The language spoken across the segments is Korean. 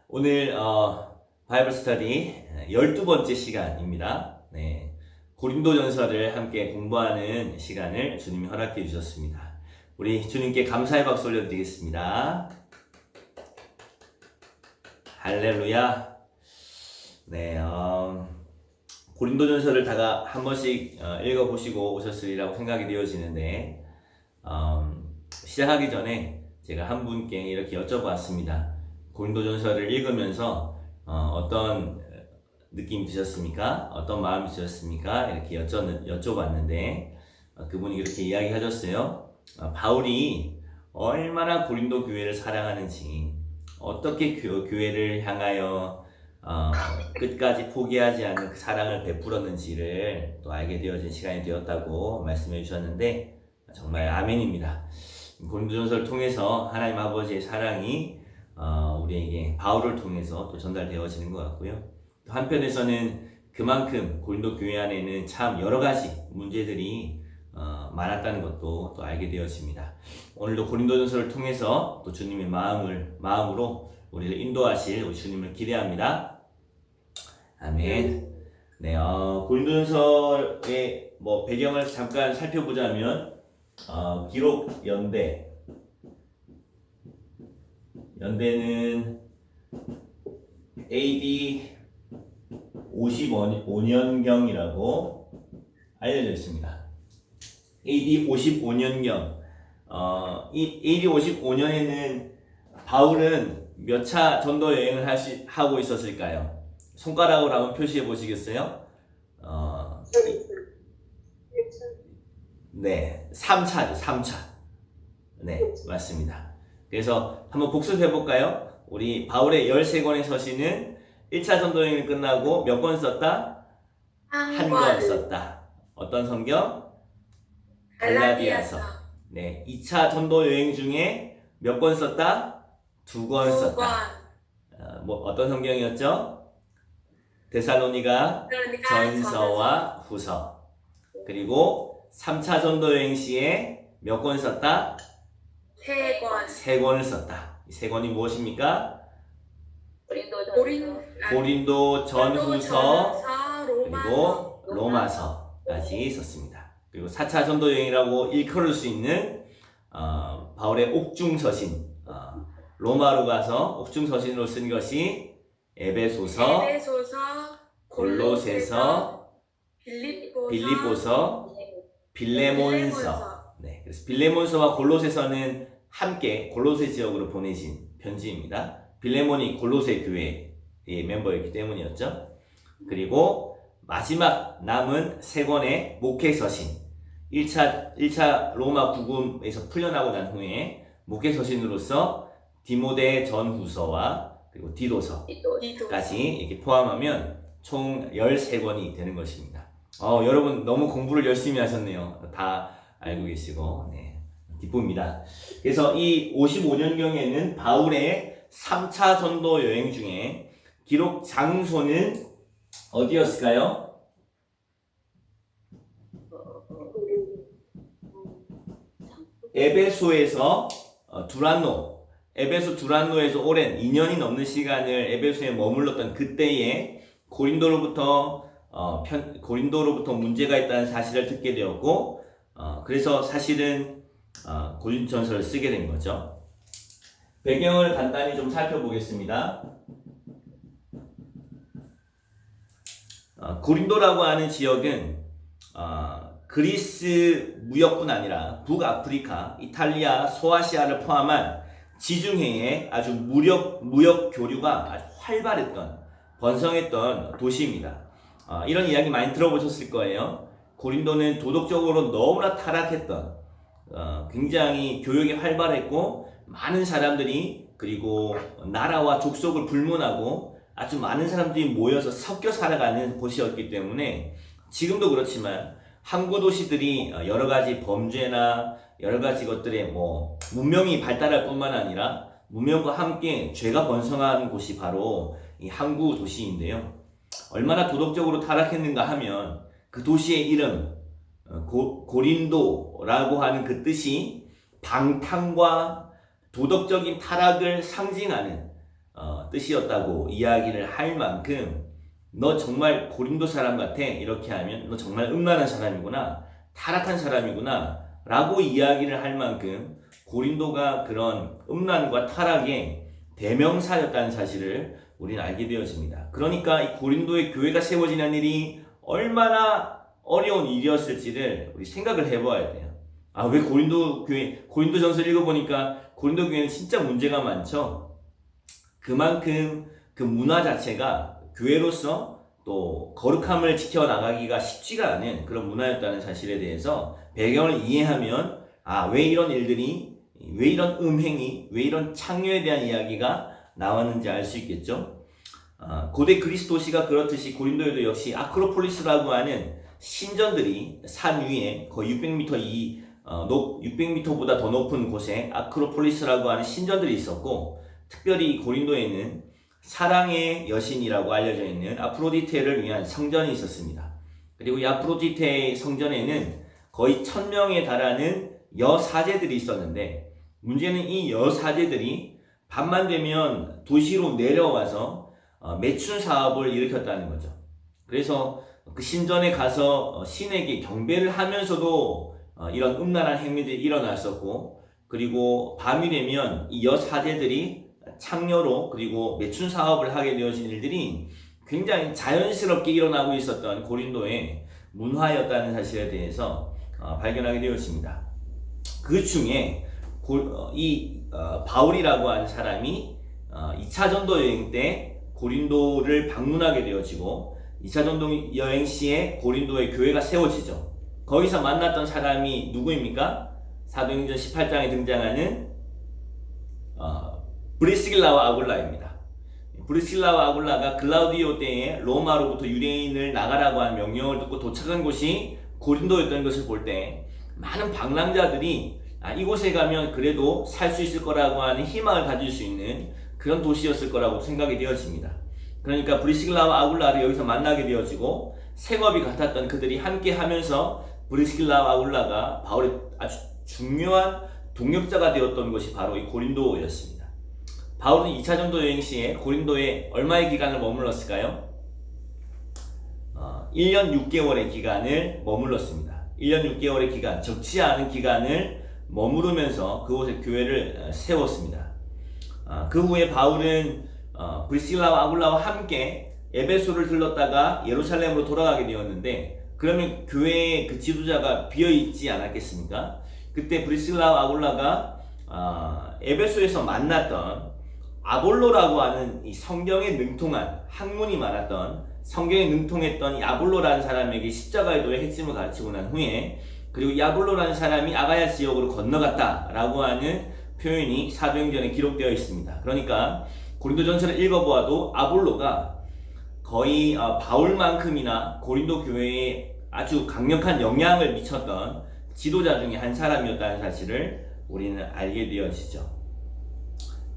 오늘 바이블 스터디 12번째 시간입니다. 네. 고린도전서를 함께 공부하는 시간을 주님이 허락해 주셨습니다. 우리 주님께 감사의 박수 올려드리겠습니다. 할렐루야. 네, 고린도전서를 다가 한 번씩 읽어보시고 오셨으리라고 생각이 되어지는데 시작하기 전에 제가 한 분께 이렇게 여쭤봤습니다. 고린도전서를 읽으면서 어떤 느낌 드셨습니까? 어떤 마음이 드셨습니까? 이렇게 여쭤봤는데 그분이 이렇게 이야기하셨어요. 바울이 얼마나 고린도 교회를 사랑하는지, 어떻게 교회를 향하여 끝까지 포기하지 않는 그 사랑을 베풀었는지를 또 알게 되어진 시간이 되었다고 말씀해 주셨는데 정말 아멘입니다. 고린도전서를 통해서 하나님 아버지의 사랑이 우리에게 바울을 통해서 또 전달되어지는 것 같고요. 또 한편에서는 그만큼 고린도 교회 안에는 참 여러 가지 문제들이 많았다는 것도 또 알게 되어집니다. 오늘도 고린도전서를 통해서 또 주님의 마음으로 우리를 인도하실 우리 주님을 기대합니다. 아멘. 네, 고린도전서의 배경을 잠깐 살펴보자면 기록 연대는 AD 55년경이라고 알려져 있습니다. AD 55년경. 이 AD 55년에는 바울은 몇 차 전도 여행을 하고 있었을까요? 손가락으로 한번 표시해 보시겠어요? 네, 3차죠, 3차. 네, 맞습니다. 그래서 한번 복습해 볼까요? 우리 바울의 13권의 서신은 1차 전도 여행이 끝나고 몇 권 썼다? 한 권 썼다. 어떤 성경? 갈라디아서. 네, 2차 전도 여행 중에 몇 권 썼다? 2권 썼다. 어떤 성경이었죠? 데살로니가 전서와 후서. 그리고 3차 전도 여행 시에 몇 권 썼다? 3권을 썼다. 이 3권이 무엇입니까? 고린도 전후서 그리고 로마서까지 썼습니다. 그리고 4차 전도 여행이라고 일컬을 수 있는 바울의 옥중서신, 로마로 가서 옥중서신으로 쓴 것이 에베소서, 골로새서, 빌립보서, 빌레몬서. 네, 그래서 빌레몬서와 골로새서는 함께 골로새 지역으로 보내진 편지입니다. 빌레몬이 골로새 교회의 멤버였기 때문이었죠. 그리고 마지막 남은 3권의 목회서신, 1차 로마 구금에서 풀려나고 난 후에 목회서신으로서 디모데 전후서와 그리고 디도서까지 이렇게 포함하면 총 13권이 되는 것입니다. 여러분 너무 공부를 열심히 하셨네요. 다 알고 계시고, 네, 기쁩니다. 그래서 이 55년경에는 바울의 3차 전도 여행 중에 기록 장소는 어디였을까요? 에베소에서 에베소 두란노에서 오랜 2년이 넘는 시간을 에베소에 머물렀던 그때에 고린도로부터 문제가 있다는 사실을 듣게 되었고, 그래서 사실은 고린도전서를 쓰게 된 거죠. 배경을 간단히 좀 살펴보겠습니다. 고린도라고 하는 지역은 그리스 무역뿐 아니라 북아프리카, 이탈리아, 소아시아를 포함한 지중해의 아주 무역 교류가 아주 활발했던, 번성했던 도시입니다. 이런 이야기 많이 들어보셨을 거예요. 고린도는 도덕적으로 너무나 타락했던, 굉장히 교역이 활발했고 많은 사람들이, 그리고 나라와 족속을 불문하고 아주 많은 사람들이 모여서 섞여 살아가는 곳이었기 때문에 지금도 그렇지만 항구 도시들이 여러 가지 범죄나 여러 가지 것들에 문명이 발달할 뿐만 아니라 문명과 함께 죄가 번성한 곳이 바로 이 항구 도시인데요. 얼마나 도덕적으로 타락했는가 하면 그 도시의 이름 고린도라고 하는 그 뜻이 방탕과 도덕적인 타락을 상징하는 뜻이었다고 이야기를 할 만큼 너 정말 고린도 사람 같아 이렇게 하면 너 정말 음란한 사람이구나 타락한 사람이구나 라고 이야기를 할 만큼 고린도가 그런 음란과 타락의 대명사였다는 사실을 우리는 알게 되어집니다. 그러니까 이 고린도의 교회가 세워지는 일이 얼마나 어려운 일이었을지를 우리 생각을 해봐야 돼요. 왜 고린도 교회, 고린도전서 읽어보니까 고린도 교회는 진짜 문제가 많죠. 그만큼 그 문화 자체가 교회로서 또 거룩함을 지켜나가기가 쉽지가 않은 그런 문화였다는 사실에 대해서 배경을 이해하면 왜 이런 일들이, 왜 이런 음행이, 왜 이런 창녀에 대한 이야기가 나왔는지 알 수 있겠죠. 고대 그리스 도시가 그렇듯이 고린도에도 역시 아크로폴리스라고 하는 신전들이 산 위에 거의 600m보다 더 높은 곳에 아크로폴리스라고 하는 신전들이 있었고, 특별히 고린도에는 사랑의 여신이라고 알려져 있는 아프로디테를 위한 성전이 있었습니다. 그리고 이 아프로디테의 성전에는 거의 1000명에 달하는 여사제들이 있었는데, 문제는 이 여사제들이 밤만 되면 도시로 내려와서 매춘 사업을 일으켰다는 거죠. 그래서 그 신전에 가서 신에게 경배를 하면서도 이런 음란한 행위들이 일어났었고, 그리고 밤이 되면 이 여사제들이 창녀로 그리고 매춘 사업을 하게 되어진 일들이 굉장히 자연스럽게 일어나고 있었던 고린도의 문화였다는 사실에 대해서 발견하게 되었습니다. 그 중에 바울이라고 하는 사람이 2차 전도 여행 때 고린도를 방문하게 되어지고, 2차 전도 여행 시에 고린도의 교회가 세워지죠. 거기서 만났던 사람이 누구입니까? 사도행전 18장에 등장하는 브리스길라와 아굴라입니다. 브리스길라와 아굴라가 글라우디오 때에 로마로부터 유대인을 나가라고 한 명령을 듣고 도착한 곳이 고린도였던 것을 볼 때 많은 방랑자들이 이곳에 가면 그래도 살 수 있을 거라고 하는 희망을 가질 수 있는 그런 도시였을 거라고 생각이 되어집니다. 그러니까 브리스길라와 아굴라를 여기서 만나게 되어지고, 생업이 같았던 그들이 함께 하면서 브리스길라와 아굴라가 바울의 아주 중요한 동역자가 되었던 것이 바로 이 고린도였습니다. 바울은 2차 전도 여행 시에 고린도에 얼마의 기간을 머물렀을까요? 1년 6개월의 기간을 머물렀습니다. 1년 6개월의 기간, 적지 않은 기간을 머무르면서 그곳에 교회를 세웠습니다. 그 후에 바울은 브리스길라와 아굴라와 함께 에베소를 들렀다가 예루살렘으로 돌아가게 되었는데, 그러면 교회의 그 지도자가 비어있지 않았겠습니까? 그때 브리스길라와 아굴라가 에베소에서 만났던 아볼로라고 하는 이 성경에 능통한, 학문이 많았던, 성경에 능통했던 이 아볼로라는 사람에게 십자가의 도의 핵심을 가르치고 난 후에, 그리고 이 아볼로라는 사람이 아가야 지역으로 건너갔다라고 하는 표현이 사도행전에 기록되어 있습니다. 그러니까 고린도전서를 읽어보아도 아볼로가 거의 바울만큼이나 고린도 교회에 아주 강력한 영향을 미쳤던 지도자 중에 한 사람이었다는 사실을 우리는 알게 되어지죠.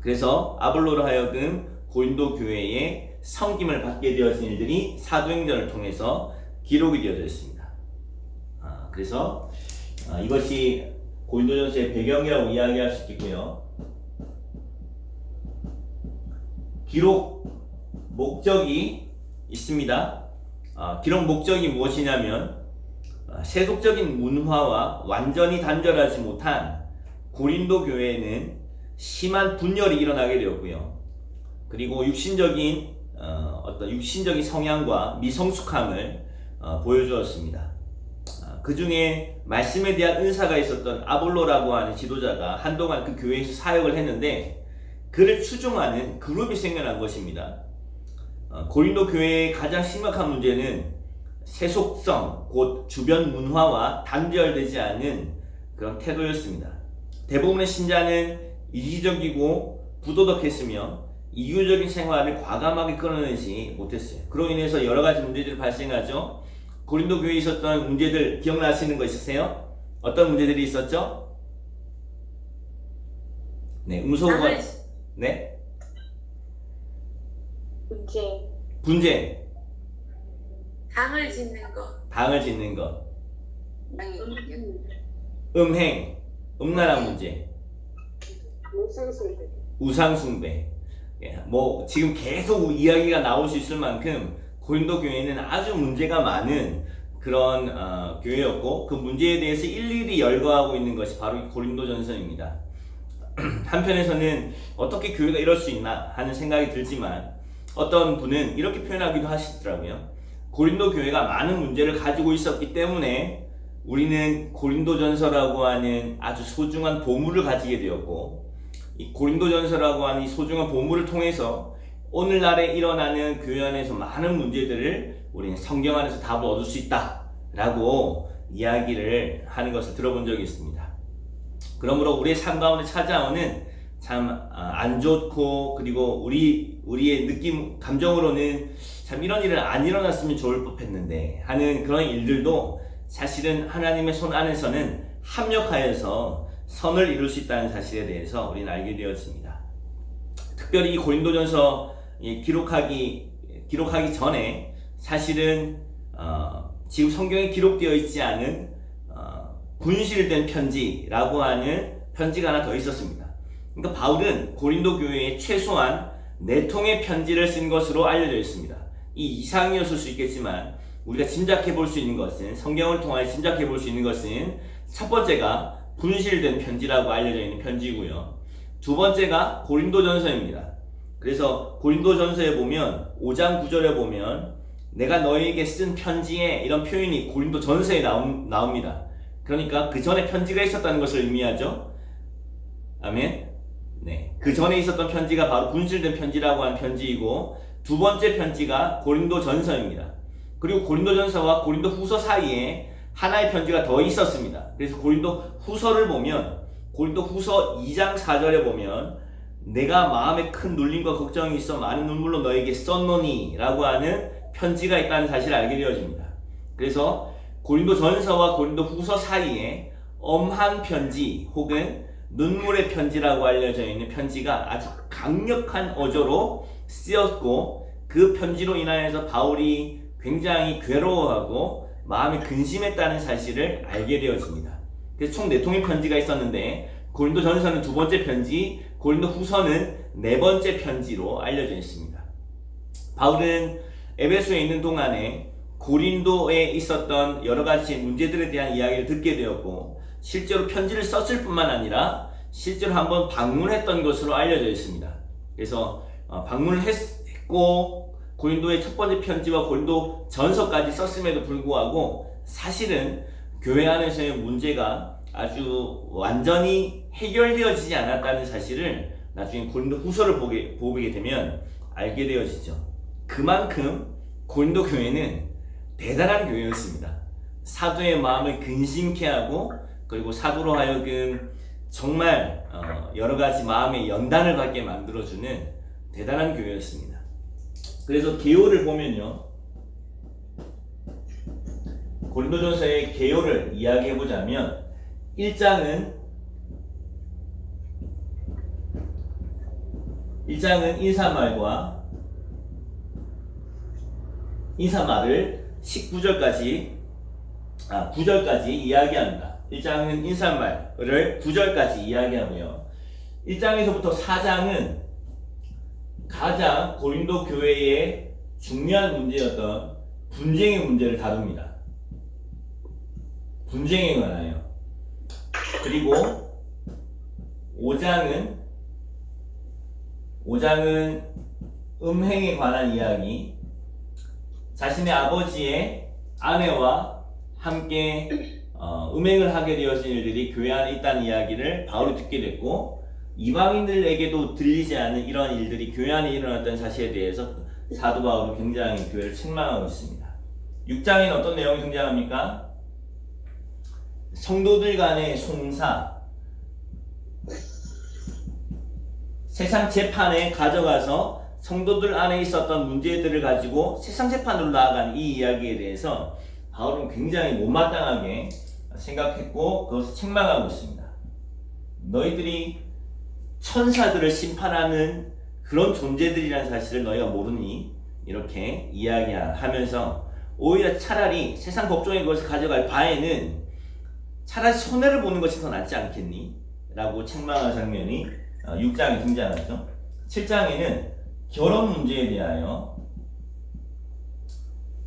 그래서 아볼로로 하여금 고린도 교회에 섬김을 받게 되어진 일들이 사도행전을 통해서 기록이 되어져 있습니다. 그래서 이것이 고린도전서의 배경이라고 이야기할 수 있겠고요. 기록 목적이 있습니다. 기록 목적이 무엇이냐면, 세속적인 문화와 완전히 단절하지 못한 고린도 교회에는 심한 분열이 일어나게 되었고요. 그리고 육신적인 성향과 미성숙함을 보여주었습니다. 그 중에 말씀에 대한 은사가 있었던 아볼로라고 하는 지도자가 한동안 그 교회에서 사역을 했는데, 그를 추종하는 그룹이 생겨난 것입니다. 고린도 교회의 가장 심각한 문제는 세속성, 곧 주변 문화와 단절되지 않은 그런 태도였습니다. 대부분의 신자는 이기적이고 부도덕했으며 이유적인 생활을 과감하게 끌어내지 못했어요. 그로 인해서 여러 가지 문제들이 발생하죠. 고린도 교회에 있었던 문제들 기억나시는 거 있으세요? 어떤 문제들이 있었죠? 네, 음소거가 네? 분쟁. 방을 짓는 것. 방을 짓는 것. 음행. 음란한 문제. 우상숭배. 뭐 지금 계속 이야기가 나올 수 있을 만큼 고린도 교회는 아주 문제가 많은 그런 교회였고, 그 문제에 대해서 일일이 열거하고 있는 것이 바로 이 고린도전서입니다. 한편에서는 어떻게 교회가 이럴 수 있나 하는 생각이 들지만, 어떤 분은 이렇게 표현하기도 하시더라고요. 고린도 교회가 많은 문제를 가지고 있었기 때문에 우리는 고린도전서라고 하는 아주 소중한 보물을 가지게 되었고, 이 고린도전서라고 하는 이 소중한 보물을 통해서 오늘날에 일어나는 교회 안에서 많은 문제들을 우리는 성경 안에서 답을 얻을 수 있다라고 이야기를 하는 것을 들어본 적이 있습니다. 그러므로 우리의 삶 가운데 찾아오는 참 안 좋고, 그리고 우리의 느낌, 감정으로는 참 이런 일은 안 일어났으면 좋을 법했는데 하는 그런 일들도 사실은 하나님의 손 안에서는 합력하여서 선을 이룰 수 있다는 사실에 대해서 우리는 알게 되었습니다. 특별히 이 고린도전서 기록하기 전에 사실은 지금 성경에 기록되어 있지 않은 분실된 편지라고 하는 편지가 하나 더 있었습니다. 그러니까 바울은 고린도 교회에 최소한 4통의 편지를 쓴 것으로 알려져 있습니다. 이 이상이었을 수 있겠지만 우리가 짐작해 볼 수 있는 것은, 성경을 통하여 짐작해 볼 수 있는 것은, 첫 번째가 분실된 편지라고 알려져 있는 편지고요. 두 번째가 고린도전서입니다. 그래서 고린도전서에 보면 5장 9절에 보면 내가 너희에게 쓴 편지에 이런 표현이 고린도전서에 나옵니다. 그러니까 그 전에 편지가 있었다는 것을 의미하죠. 아멘. 네, 그 전에 있었던 편지가 바로 분실된 편지라고 하는 편지이고, 두 번째 편지가 고린도전서입니다. 그리고 고린도전서와 고린도후서 사이에 하나의 편지가 더 있었습니다. 그래서 고린도후서를 보면, 고린도후서 2장 4절에 보면 내가 마음에 큰 눌림과 걱정이 있어 많은 눈물로 너에게 썼노니 라고 하는 편지가 있다는 사실을 알게 되어집니다. 그래서 고린도전서와 고린도후서 사이에 엄한 편지 혹은 눈물의 편지라고 알려져 있는 편지가 아주 강력한 어조로 쓰였고, 그 편지로 인하여서 바울이 굉장히 괴로워하고 마음이 근심했다는 사실을 알게 되어집니다. 그래서 총 4통의 편지가 있었는데 고린도전서는 두 번째 편지, 고린도후서는 4번째 편지로 알려져 있습니다. 바울은 에베소에 있는 동안에 고린도에 있었던 여러 가지 문제들에 대한 이야기를 듣게 되었고, 실제로 편지를 썼을 뿐만 아니라 실제로 한번 방문했던 것으로 알려져 있습니다. 그래서 방문을 했고 고린도의 첫 번째 편지와 고린도 전서까지 썼음에도 불구하고 사실은 교회 안에서의 문제가 아주 완전히 해결되어지지 않았다는 사실을 나중에 고린도 후서를 보게 되면 알게 되어지죠. 그만큼 고린도 교회는 대단한 교회였습니다. 사도의 마음을 근심케 하고, 그리고 사도로 하여금 정말 여러 가지 마음의 연단을 받게 만들어주는 대단한 교회였습니다. 그래서 개요를 보면요, 고린도전서의 개요를 이야기해보자면 1장은 인사말을 9절까지 이야기합니다. 1장은 인사말을 9절까지 이야기하고요. 1장에서부터 4장은 가장 고린도 교회의 중요한 문제였던 분쟁의 문제를 다룹니다. 분쟁에 관하여. 그리고 5장은 음행에 관한 이야기, 자신의 아버지의 아내와 함께 음행을 하게 되어진 일들이 교회 안에 있다는 이야기를 바울이 듣게 됐고, 이방인들에게도 들리지 않은 이런 일들이 교회 안에 일어났다는 사실에 대해서 사도 바울은 굉장히 교회를 책망하고 있습니다. 6장에는 어떤 내용이 등장합니까? 성도들 간의 송사, 세상 재판에 가져가서 성도들 안에 있었던 문제들을 가지고 세상 재판으로 나아가는 이 이야기에 대해서 바울은 굉장히 못마땅하게 생각했고 그것을 책망하고 있습니다. 너희들이 천사들을 심판하는 그런 존재들이라는 사실을 너희가 모르니? 이렇게 이야기하면서 오히려 차라리 세상 법정의 것을 가져갈 바에는 차라리 손해를 보는 것이 더 낫지 않겠니? 라고 책망한 장면이 6장에 등장하죠. 7장에는 결혼 문제에 대하여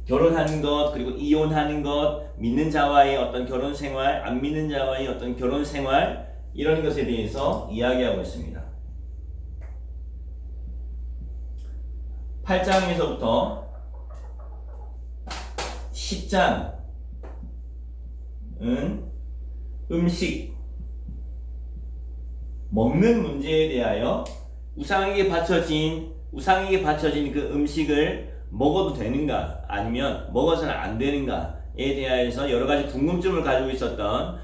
결혼하는 것, 그리고 이혼하는 것, 믿는 자와의 어떤 결혼 생활, 안 믿는 자와의 어떤 결혼 생활, 이런 것에 대해서 이야기하고 있습니다. 8장에서부터 10장은 음식, 먹는 문제에 대하여 우상에게 바쳐진 그 음식을 먹어도 되는가, 아니면 먹어서는 안 되는가에 대하여서 여러 가지 궁금증을 가지고 있었던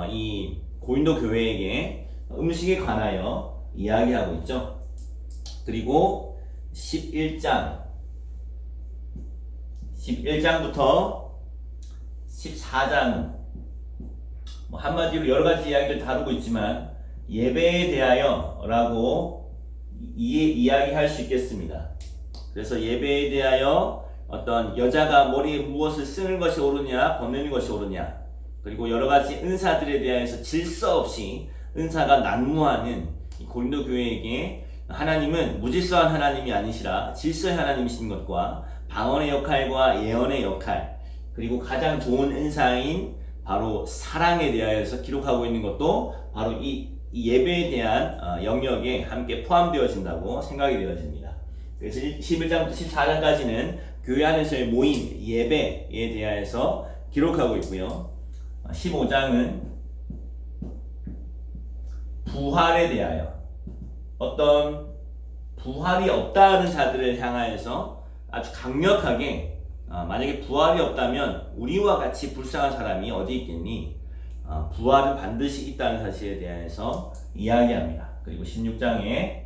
이 고린도 교회에게 음식에 관하여 이야기하고 있죠. 그리고 11장부터 14장은 한마디로 여러 가지 이야기를 다루고 있지만 예배에 대하여라고 이야기할 수 있겠습니다. 그래서 예배에 대하여 어떤 여자가 머리에 무엇을 쓰는 것이 옳으냐, 벗는 것이 옳으냐, 그리고 여러 가지 은사들에 대해서 질서 없이 은사가 난무하는 고린도 교회에게 하나님은 무질서한 하나님이 아니시라 질서의 하나님이신 것과 방언의 역할과 예언의 역할, 그리고 가장 좋은 은사인 바로 사랑에 대하여서 기록하고 있는 것도 바로 이 예배에 대한 영역에 함께 포함되어진다고 생각이 되어집니다. 그래서 11장부터 14장까지는 교회 안에서의 모임, 예배에 대하여서 기록하고 있고요. 15장은 부활에 대하여, 어떤 부활이 없다는 자들을 향하여서 아주 강력하게 만약에 부활이 없다면 우리와 같이 불쌍한 사람이 어디 있겠니? 부활은 반드시 있다는 사실에 대해서 이야기합니다. 그리고 16장에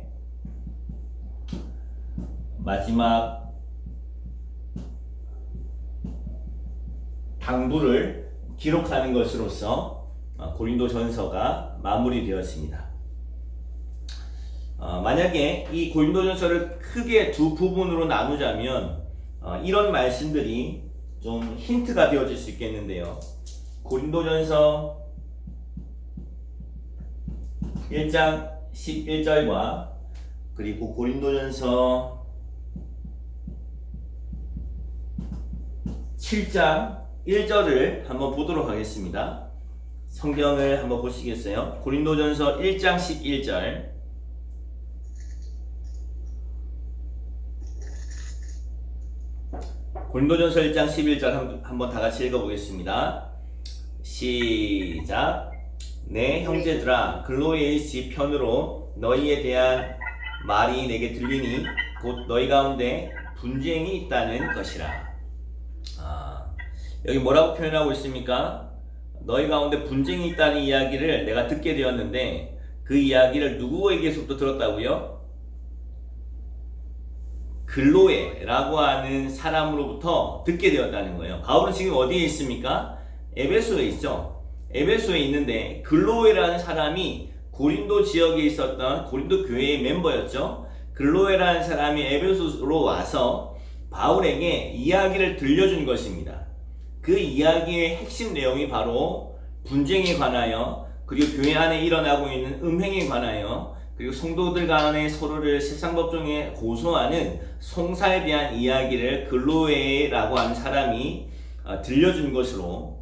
마지막 당부를 기록하는 것으로서 고린도전서가 마무리되었습니다. 만약에 이 고린도전서를 크게 두 부분으로 나누자면 이런 말씀들이 좀 힌트가 되어질 수 있겠는데요. 고린도전서 1장 11절과 그리고 고린도전서 7장 1절을 한번 보도록 하겠습니다. 성경을 한번 보시겠어요? 고린도전서 1장 11절. 고린도전서 1장 11절 한번 다 같이 읽어보겠습니다. 시작. 내 형제들아, 글로이의 집 편으로 너희에 대한 말이 내게 들리니 곧 너희 가운데 분쟁이 있다는 것이라. 여기 뭐라고 표현하고 있습니까? 너희 가운데 분쟁이 있다는 이야기를 내가 듣게 되었는데 그 이야기를 누구에게서부터 들었다고요? 글로에라고 하는 사람으로부터 듣게 되었다는 거예요. 바울은 지금 어디에 있습니까? 에베소에 있죠. 에베소에 있는데 글로에라는 사람이 고린도 지역에 있었던 고린도 교회의 멤버였죠. 글로에라는 사람이 에베소로 와서 바울에게 이야기를 들려준 것입니다. 그 이야기의 핵심 내용이 바로 분쟁에 관하여, 그리고 교회 안에 일어나고 있는 음행에 관하여, 그리고 성도들 간에 서로를 세상법정에 고소하는 송사에 대한 이야기를 글로에라고 하는 사람이 들려준 것으로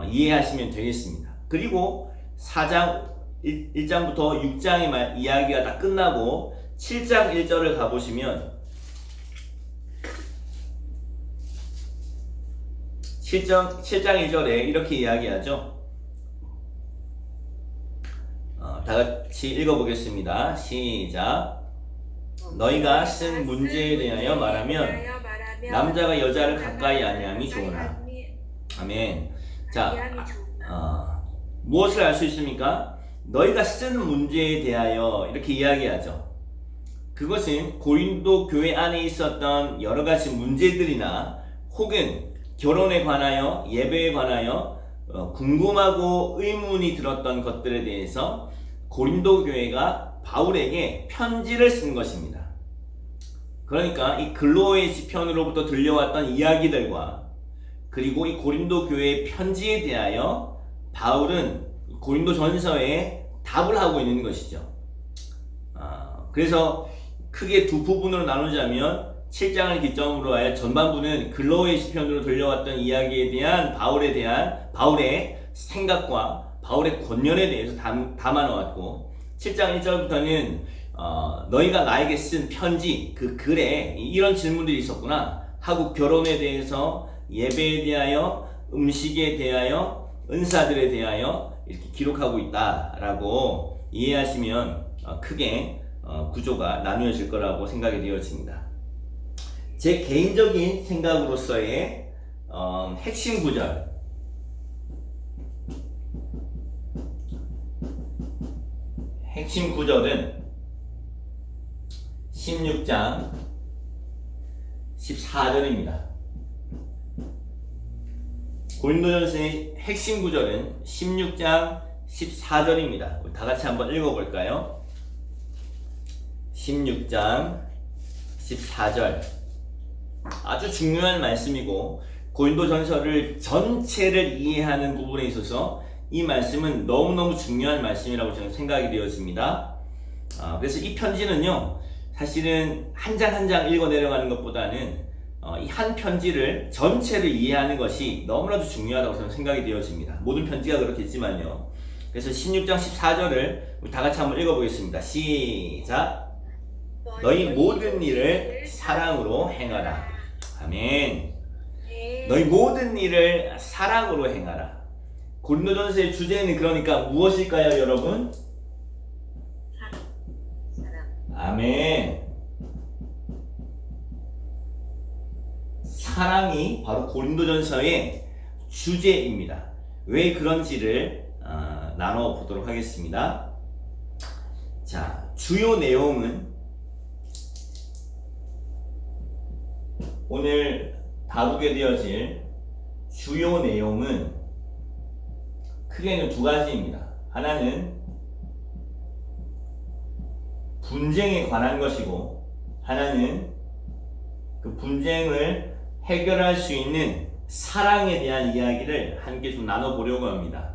이해하시면 되겠습니다. 그리고 4장 1장부터 6장의 이야기가 다 끝나고 7장 1절을 가보시면 7장 1절에 이렇게 이야기하죠. 다 같이 읽어보겠습니다. 시작. 너희가 쓴 문제에 대하여 말하면 남자가 여자를 가까이 아니함이 좋으나. 아멘. 자, 무엇을 알 수 있습니까? 너희가 쓴 문제에 대하여 이렇게 이야기하죠. 그것은 고린도 교회 안에 있었던 여러 가지 문제들이나 혹은 결혼에 관하여, 예배에 관하여 궁금하고 의문이 들었던 것들에 대해서 고린도 교회가 바울에게 편지를 쓴 것입니다. 그러니까 이 글로의 지편으로부터 들려왔던 이야기들과 그리고 이 고린도 교회의 편지에 대하여 바울은 고린도 전서에 답을 하고 있는 것이죠. 그래서 크게 두 부분으로 나누자면 7장을 기점으로 하여 전반부는 글로의 시편으로 들려왔던 이야기에 대한 바울의 생각과 바울의 권면에 대해서 담아 놓았고 7장 1절부터는 너희가 나에게 쓴 편지 그 글에 이런 질문들이 있었구나 하고 결혼에 대해서 예배에 대하여 음식에 대하여 은사들에 대하여 이렇게 기록하고 있다라고 이해하시면 크게 구조가 나누어질 거라고 생각이 되어집니다. 제 개인적인 생각으로서의 핵심 구절 핵심 구절은 16장 14절입니다. 고린도전서의 핵심 구절은 16장 14절입니다. 우리 다 같이 한번 읽어볼까요? 16장 14절 아주 중요한 말씀이고 고린도전서를 전체를 이해하는 부분에 있어서 이 말씀은 너무너무 중요한 말씀이라고 저는 생각이 되어집니다. 그래서 이 편지는요 사실은 한 장 한 장 읽어 내려가는 것보다는 이 한 편지를 전체를 이해하는 것이 너무나도 중요하다고 저는 생각이 되어집니다. 모든 편지가 그렇겠지만요. 그래서 16장 14절을 우리 다 같이 한번 읽어보겠습니다. 시작. 너희 모든 일을 사랑으로 행하라. 아멘. 너희 모든 일을 사랑으로 행하라. 고린도전서의 주제는 그러니까 무엇일까요, 여러분? 사랑. 아멘. 사랑이 바로 고린도전서의 주제입니다. 왜 그런지를 나눠 보도록 하겠습니다. 자, 주요 내용은 오늘 다루게 되어질 주요 내용은 크게는 두 가지입니다. 하나는 분쟁에 관한 것이고 하나는 그 분쟁을 해결할 수 있는 사랑에 대한 이야기를 함께 좀 나눠보려고 합니다.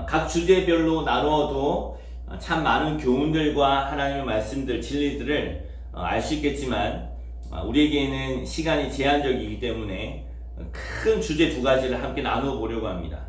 각 주제별로 나누어도 참 많은 교훈들과 하나님의 말씀들, 진리들을 알 수 있겠지만 우리에게는 시간이 제한적이기 때문에 큰 주제 두 가지를 함께 나눠보려고 합니다.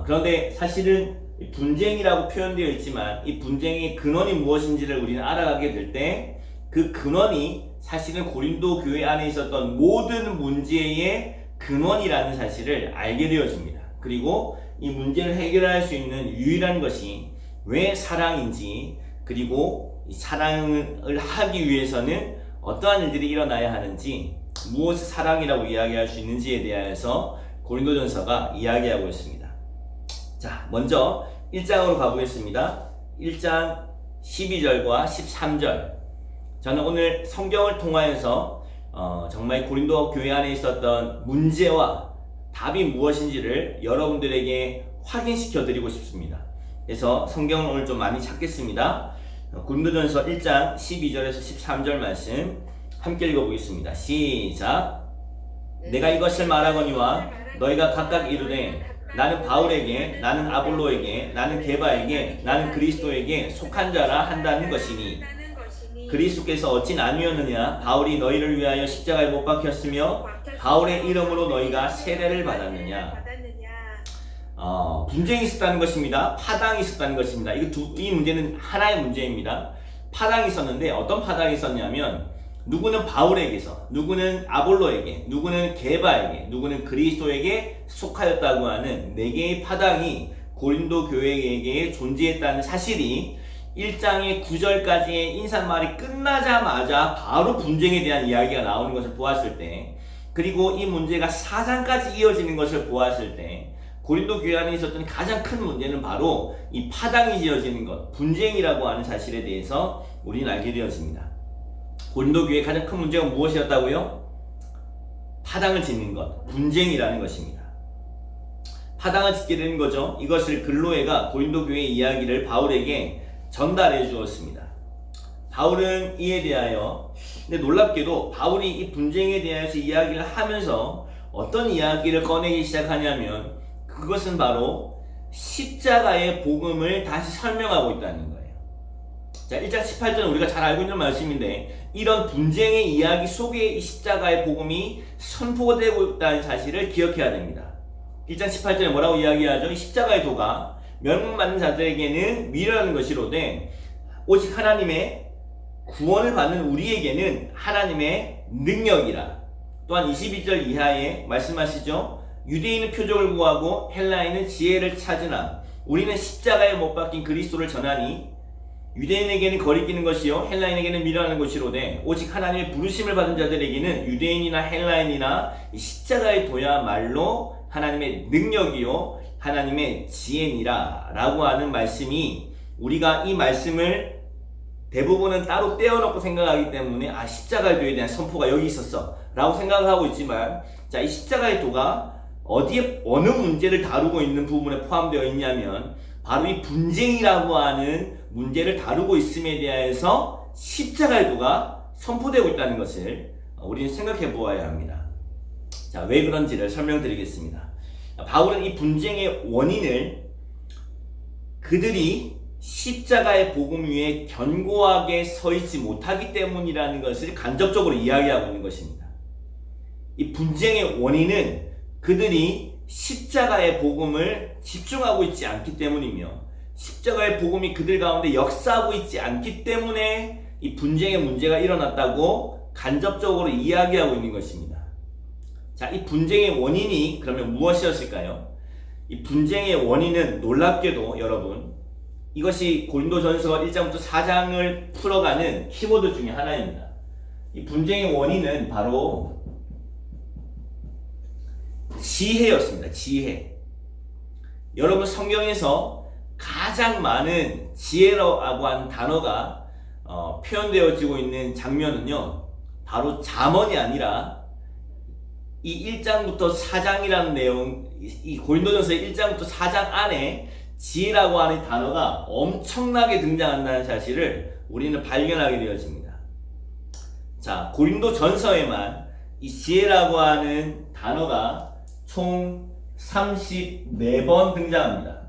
그런데 사실은 분쟁이라고 표현되어 있지만 이 분쟁의 근원이 무엇인지를 우리는 알아가게 될 때 그 근원이 사실은 고린도 교회 안에 있었던 모든 문제의 근원이라는 사실을 알게 되어집니다. 그리고 이 문제를 해결할 수 있는 유일한 것이 왜 사랑인지, 그리고 이 사랑을 하기 위해서는 어떠한 일들이 일어나야 하는지, 무엇을 사랑이라고 이야기할 수 있는지에 대해서 고린도전서가 이야기하고 있습니다. 자, 먼저 1장으로 가보겠습니다. 1장 12절과 13절. 저는 오늘 성경을 통하여서 정말 고린도 교회 안에 있었던 문제와 답이 무엇인지를 여러분들에게 확인시켜 드리고 싶습니다. 그래서 성경을 오늘 좀 많이 찾겠습니다. 고린도전서 1장 12절에서 13절 말씀 함께 읽어보겠습니다. 시작. 내가 이것을 말하거니와 너희가 각각 이르되 나는 바울에게, 나는 아볼로에게, 나는 게바에게, 나는 그리스도에게 속한 자라 한다는 것이니 그리스도께서 어찌 나뉘었느냐? 바울이 너희를 위하여 십자가에 못 박혔으며 바울의 이름으로 너희가 세례를 받았느냐? 분쟁이 있었다는 것입니다. 파당이 있었다는 것입니다. 이 문제는 하나의 문제입니다. 파당이 있었는데 어떤 파당이 있었냐면 누구는 바울에게서, 누구는 아볼로에게, 누구는 게바에게, 누구는 그리스도에게 속하였다고 하는 4개의 파당이 고린도 교회에게 존재했다는 사실이 1장의 9절까지의 인사말이 끝나자마자 바로 분쟁에 대한 이야기가 나오는 것을 보았을 때, 그리고 이 문제가 4장까지 이어지는 것을 보았을 때 고린도 교회 안에 있었던 가장 큰 문제는 바로 이 파당이 지어지는 것, 분쟁이라고 하는 사실에 대해서 우리는 알게 되었습니다. 고린도 교회의 가장 큰 문제가 무엇이었다고요? 파당을 짓는 것, 분쟁이라는 것입니다. 파당을 짓게 되는 거죠. 이것을 글로에가 고린도 교회의 이야기를 바울에게 전달해 주었습니다. 바울은 이에 대하여, 근데 놀랍게도 바울이 이 분쟁에 대해서 이야기를 하면서 어떤 이야기를 꺼내기 시작하냐면 그것은 바로 십자가의 복음을 다시 설명하고 있다는 거예요. 자, 1장 18절은 우리가 잘 알고 있는 말씀인데 이런 분쟁의 이야기 속에 이 십자가의 복음이 선포되고 있다는 사실을 기억해야 됩니다. 1장 18절에 뭐라고 이야기하죠? 이 십자가의 도가 멸망받는 자들에게는 미련한 것이로되 오직 하나님의 구원을 받는 우리에게는 하나님의 능력이라. 또한 22절 이하에 말씀하시죠. 유대인은 표적을 구하고 헬라인은 지혜를 찾으나 우리는 십자가에 못 박힌 그리스도를 전하니 유대인에게는 거리끼는 것이요 헬라인에게는 미련한 것이로되 오직 하나님의 부르심을 받은 자들에게는 유대인이나 헬라인이나 십자가의 도야말로 하나님의 능력이요 하나님의 지혜니라 라고 하는 말씀이, 우리가 이 말씀을 대부분은 따로 떼어놓고 생각하기 때문에 십자가의 도에 대한 선포가 여기 있었어 라고 생각을 하고 있지만, 자, 이 십자가의 도가 어디에 어느 문제를 다루고 있는 부분에 포함되어 있냐면 바로 이 분쟁이라고 하는 문제를 다루고 있음에 대해서 십자가의 도가 선포되고 있다는 것을 우리는 생각해 보아야 합니다. 자, 왜 그런지를 설명드리겠습니다. 바울은 이 분쟁의 원인을 그들이 십자가의 복음 위에 견고하게 서 있지 못하기 때문이라는 것을 간접적으로 이야기하고 있는 것입니다. 이 분쟁의 원인은 그들이 십자가의 복음을 집중하고 있지 않기 때문이며 십자가의 복음이 그들 가운데 역사하고 있지 않기 때문에 이 분쟁의 문제가 일어났다고 간접적으로 이야기하고 있는 것입니다. 자, 이 분쟁의 원인이 그러면 무엇이었을까요? 이 분쟁의 원인은 놀랍게도 여러분, 이것이 고린도전서 1장부터 4장을 풀어가는 키워드 중에 하나입니다. 이 분쟁의 원인은 바로 지혜였습니다. 지혜. 여러분, 성경에서 가장 많은 지혜라고 하는 단어가 표현되어지고 있는 장면은요, 바로 잠언이 아니라 이 1장부터 4장이라는 내용, 이 고린도전서 1장부터 4장 안에 지혜라고 하는 단어가 엄청나게 등장한다는 사실을 우리는 발견하게 되어집니다. 자, 고린도전서에만 이 지혜라고 하는 단어가 총 34번 등장합니다.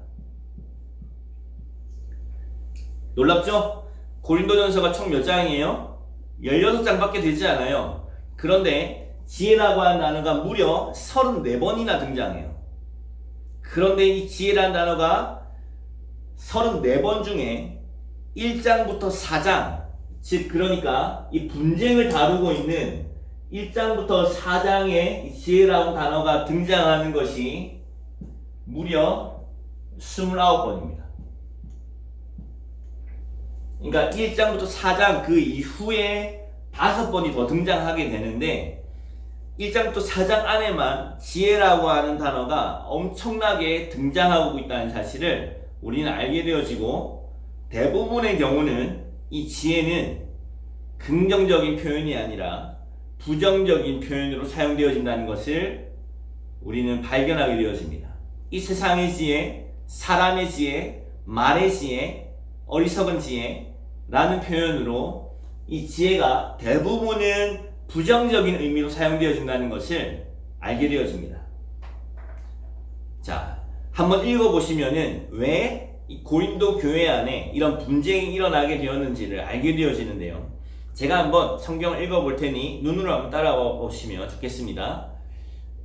놀랍죠? 고린도전서가 총 몇 장이에요? 16장밖에 되지 않아요. 그런데 지혜라고 하는 단어가 무려 34번이나 등장해요. 그런데 이 지혜라는 단어가 34번 중에 1장부터 4장, 즉 그러니까 이 분쟁을 다루고 있는 1장부터 4장에 이 지혜라는 단어가 등장하는 것이 무려 29번입니다. 그러니까 1장부터 4장 그 이후에 5번이 더 등장하게 되는데 1장부터 4장 안에만 지혜라고 하는 단어가 엄청나게 등장하고 있다는 사실을 우리는 알게 되어지고, 대부분의 경우는 이 지혜는 긍정적인 표현이 아니라 부정적인 표현으로 사용되어진다는 것을 우리는 발견하게 되어집니다. 이 세상의 지혜, 사람의 지혜, 말의 지혜, 어리석은 지혜라는 표현으로 이 지혜가 대부분은 부정적인 의미로 사용되어진다는 것을 알게 되어집니다. 자, 한번 읽어보시면은 왜 이 고린도 교회 안에 이런 분쟁이 일어나게 되었는지를 알게 되어지는데요. 제가 한번 성경을 읽어볼 테니 눈으로 한번 따라와 보시면 좋겠습니다.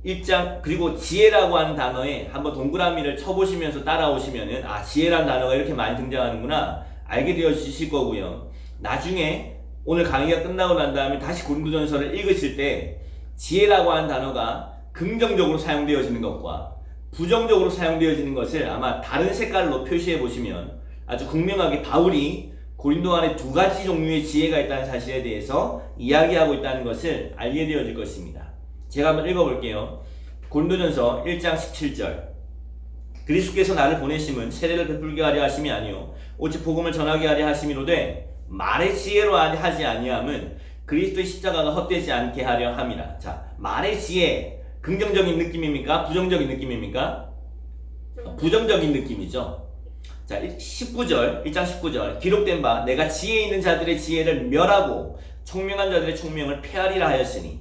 1장, 그리고 지혜라고 하는 단어에 한번 동그라미를 쳐보시면서 따라오시면은 지혜라는 단어가 이렇게 많이 등장하는구나 알게 되어지실 거고요. 나중에 오늘 강의가 끝나고 난 다음에 다시 고린도전서를 읽으실 때 지혜라고 하는 단어가 긍정적으로 사용되어지는 것과 부정적으로 사용되어지는 것을 아마 다른 색깔로 표시해 보시면 아주 극명하게 바울이 고린도 안에 두 가지 종류의 지혜가 있다는 사실에 대해서 이야기하고 있다는 것을 알게 되어질 것입니다. 제가 한번 읽어볼게요. 고린도전서 1장 17절. 그리스도께서 나를 보내심은 세례를 베풀게 하려 하심이 아니요 오직 복음을 전하게 하려 하심이로되 말의 지혜로 하지 아니함은 그리스도의 십자가가 헛되지 않게 하려 함이라. 자, 말의 지혜, 긍정적인 느낌입니까? 부정적인 느낌입니까? 부정적인 느낌이죠. 자, 19절, 1장 19절. 기록된 바 내가 지혜 있는 자들의 지혜를 멸하고 총명한 자들의 총명을 폐하리라 하였으니.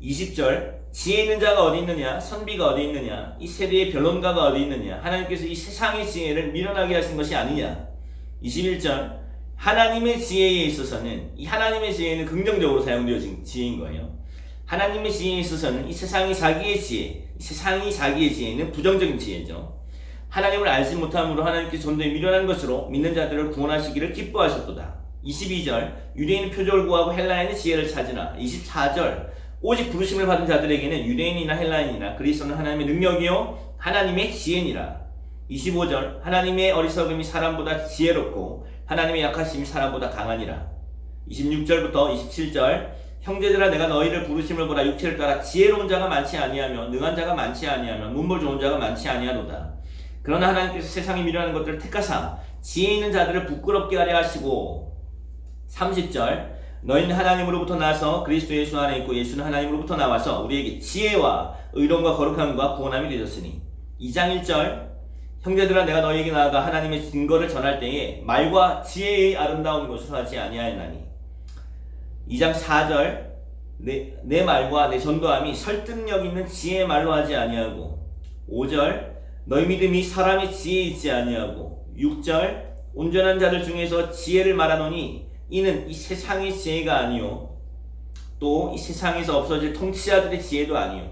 20절. 지혜 있는 자가 어디 있느냐? 선비가 어디 있느냐? 이 세대의 변론가가 어디 있느냐? 하나님께서 이 세상의 지혜를 미련하게 하신 것이 아니냐? 21절. 하나님의 지혜에 있어서는 이 하나님의 지혜는 긍정적으로 사용되어진 지혜인 거예요. 하나님의 지혜에 있어서는 이 세상이 자기의 지혜, 이 세상이 자기의 지혜는 부정적인 지혜죠. 하나님을 알지 못함으로 하나님께서 전도에 미련한 것으로 믿는 자들을 구원하시기를 기뻐하셨도다. 22절 유대인은 표적을 구하고 헬라인은 지혜를 찾으나. 24절 오직 부르심을 받은 자들에게는 유대인이나 헬라인이나 그리스도는 하나님의 능력이요 하나님의 지혜니라. 25절 하나님의 어리석음이 사람보다 지혜롭고 하나님의 약하심이 사람보다 강하니라. 26절부터 27절 형제들아 내가 너희를 부르심을 보라. 육체를 따라 지혜로운 자가 많지 아니하며 능한 자가 많지 아니하며 문벌 좋은 자가 많지 아니하도다. 그러나 하나님께서 세상에 미련한 것들을 택하사 지혜 있는 자들을 부끄럽게 하려 하시고. 30절 너희는 하나님으로부터 나서 그리스도 예수 안에 있고 예수는 하나님으로부터 나와서 우리에게 지혜와 의로움과 거룩함과 구원함이 되셨으니. 2장 1절 형제들아 내가 너희에게 나아가 하나님의 증거를 전할 때에 말과 지혜의 아름다운 것을 하지 아니하였나니. 2장 4절 내 말과 내 전도함이 설득력 있는 지혜의 말로 하지 아니하고. 5절 너희 믿음이 사람의 지혜에 있지 아니하고. 6절 온전한 자들 중에서 지혜를 말하노니 이는 이 세상의 지혜가 아니요 또 이 세상에서 없어질 통치자들의 지혜도 아니요.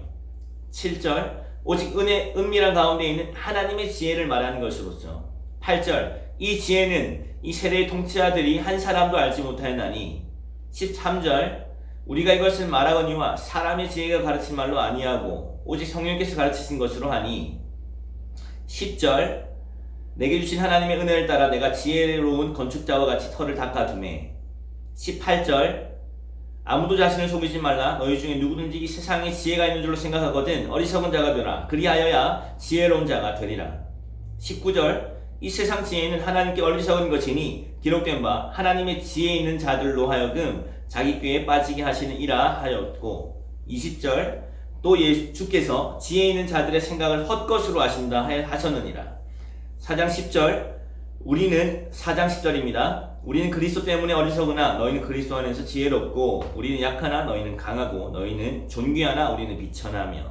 7절 오직 은밀한 가운데 있는 하나님의 지혜를 말하는 것으로서. 8절 이 지혜는 이 세대의 통치자들이 한 사람도 알지 못하였나니. 13절 우리가 이것을 말하거니와 사람의 지혜가 가르친 말로 아니하고 오직 성령께서 가르치신 것으로 하니. 10절 내게 주신 하나님의 은혜를 따라 내가 지혜로운 건축자와 같이 터를 닦아두매. 18절 아무도 자신을 속이지 말라. 너희 중에 누구든지 이 세상에 지혜가 있는 줄로 생각하거든 어리석은 자가 되라. 그리하여야 지혜로운 자가 되리라. 19절 이 세상 지혜는 하나님께 어리석은 것이니 기록된 바 하나님의 지혜 있는 자들로 하여금 자기 꾀에 빠지게 하시는 이라 하였고. 20절 또 주께서 지혜 있는 자들의 생각을 헛것으로 하신다 하셨느니라. 4장 10절 우리는 4장 10절입니다. 우리는 그리스도 때문에 어리석으나 너희는 그리스도 안에서 지혜롭고 우리는 약하나 너희는 강하고 너희는 존귀하나 우리는 비천하며.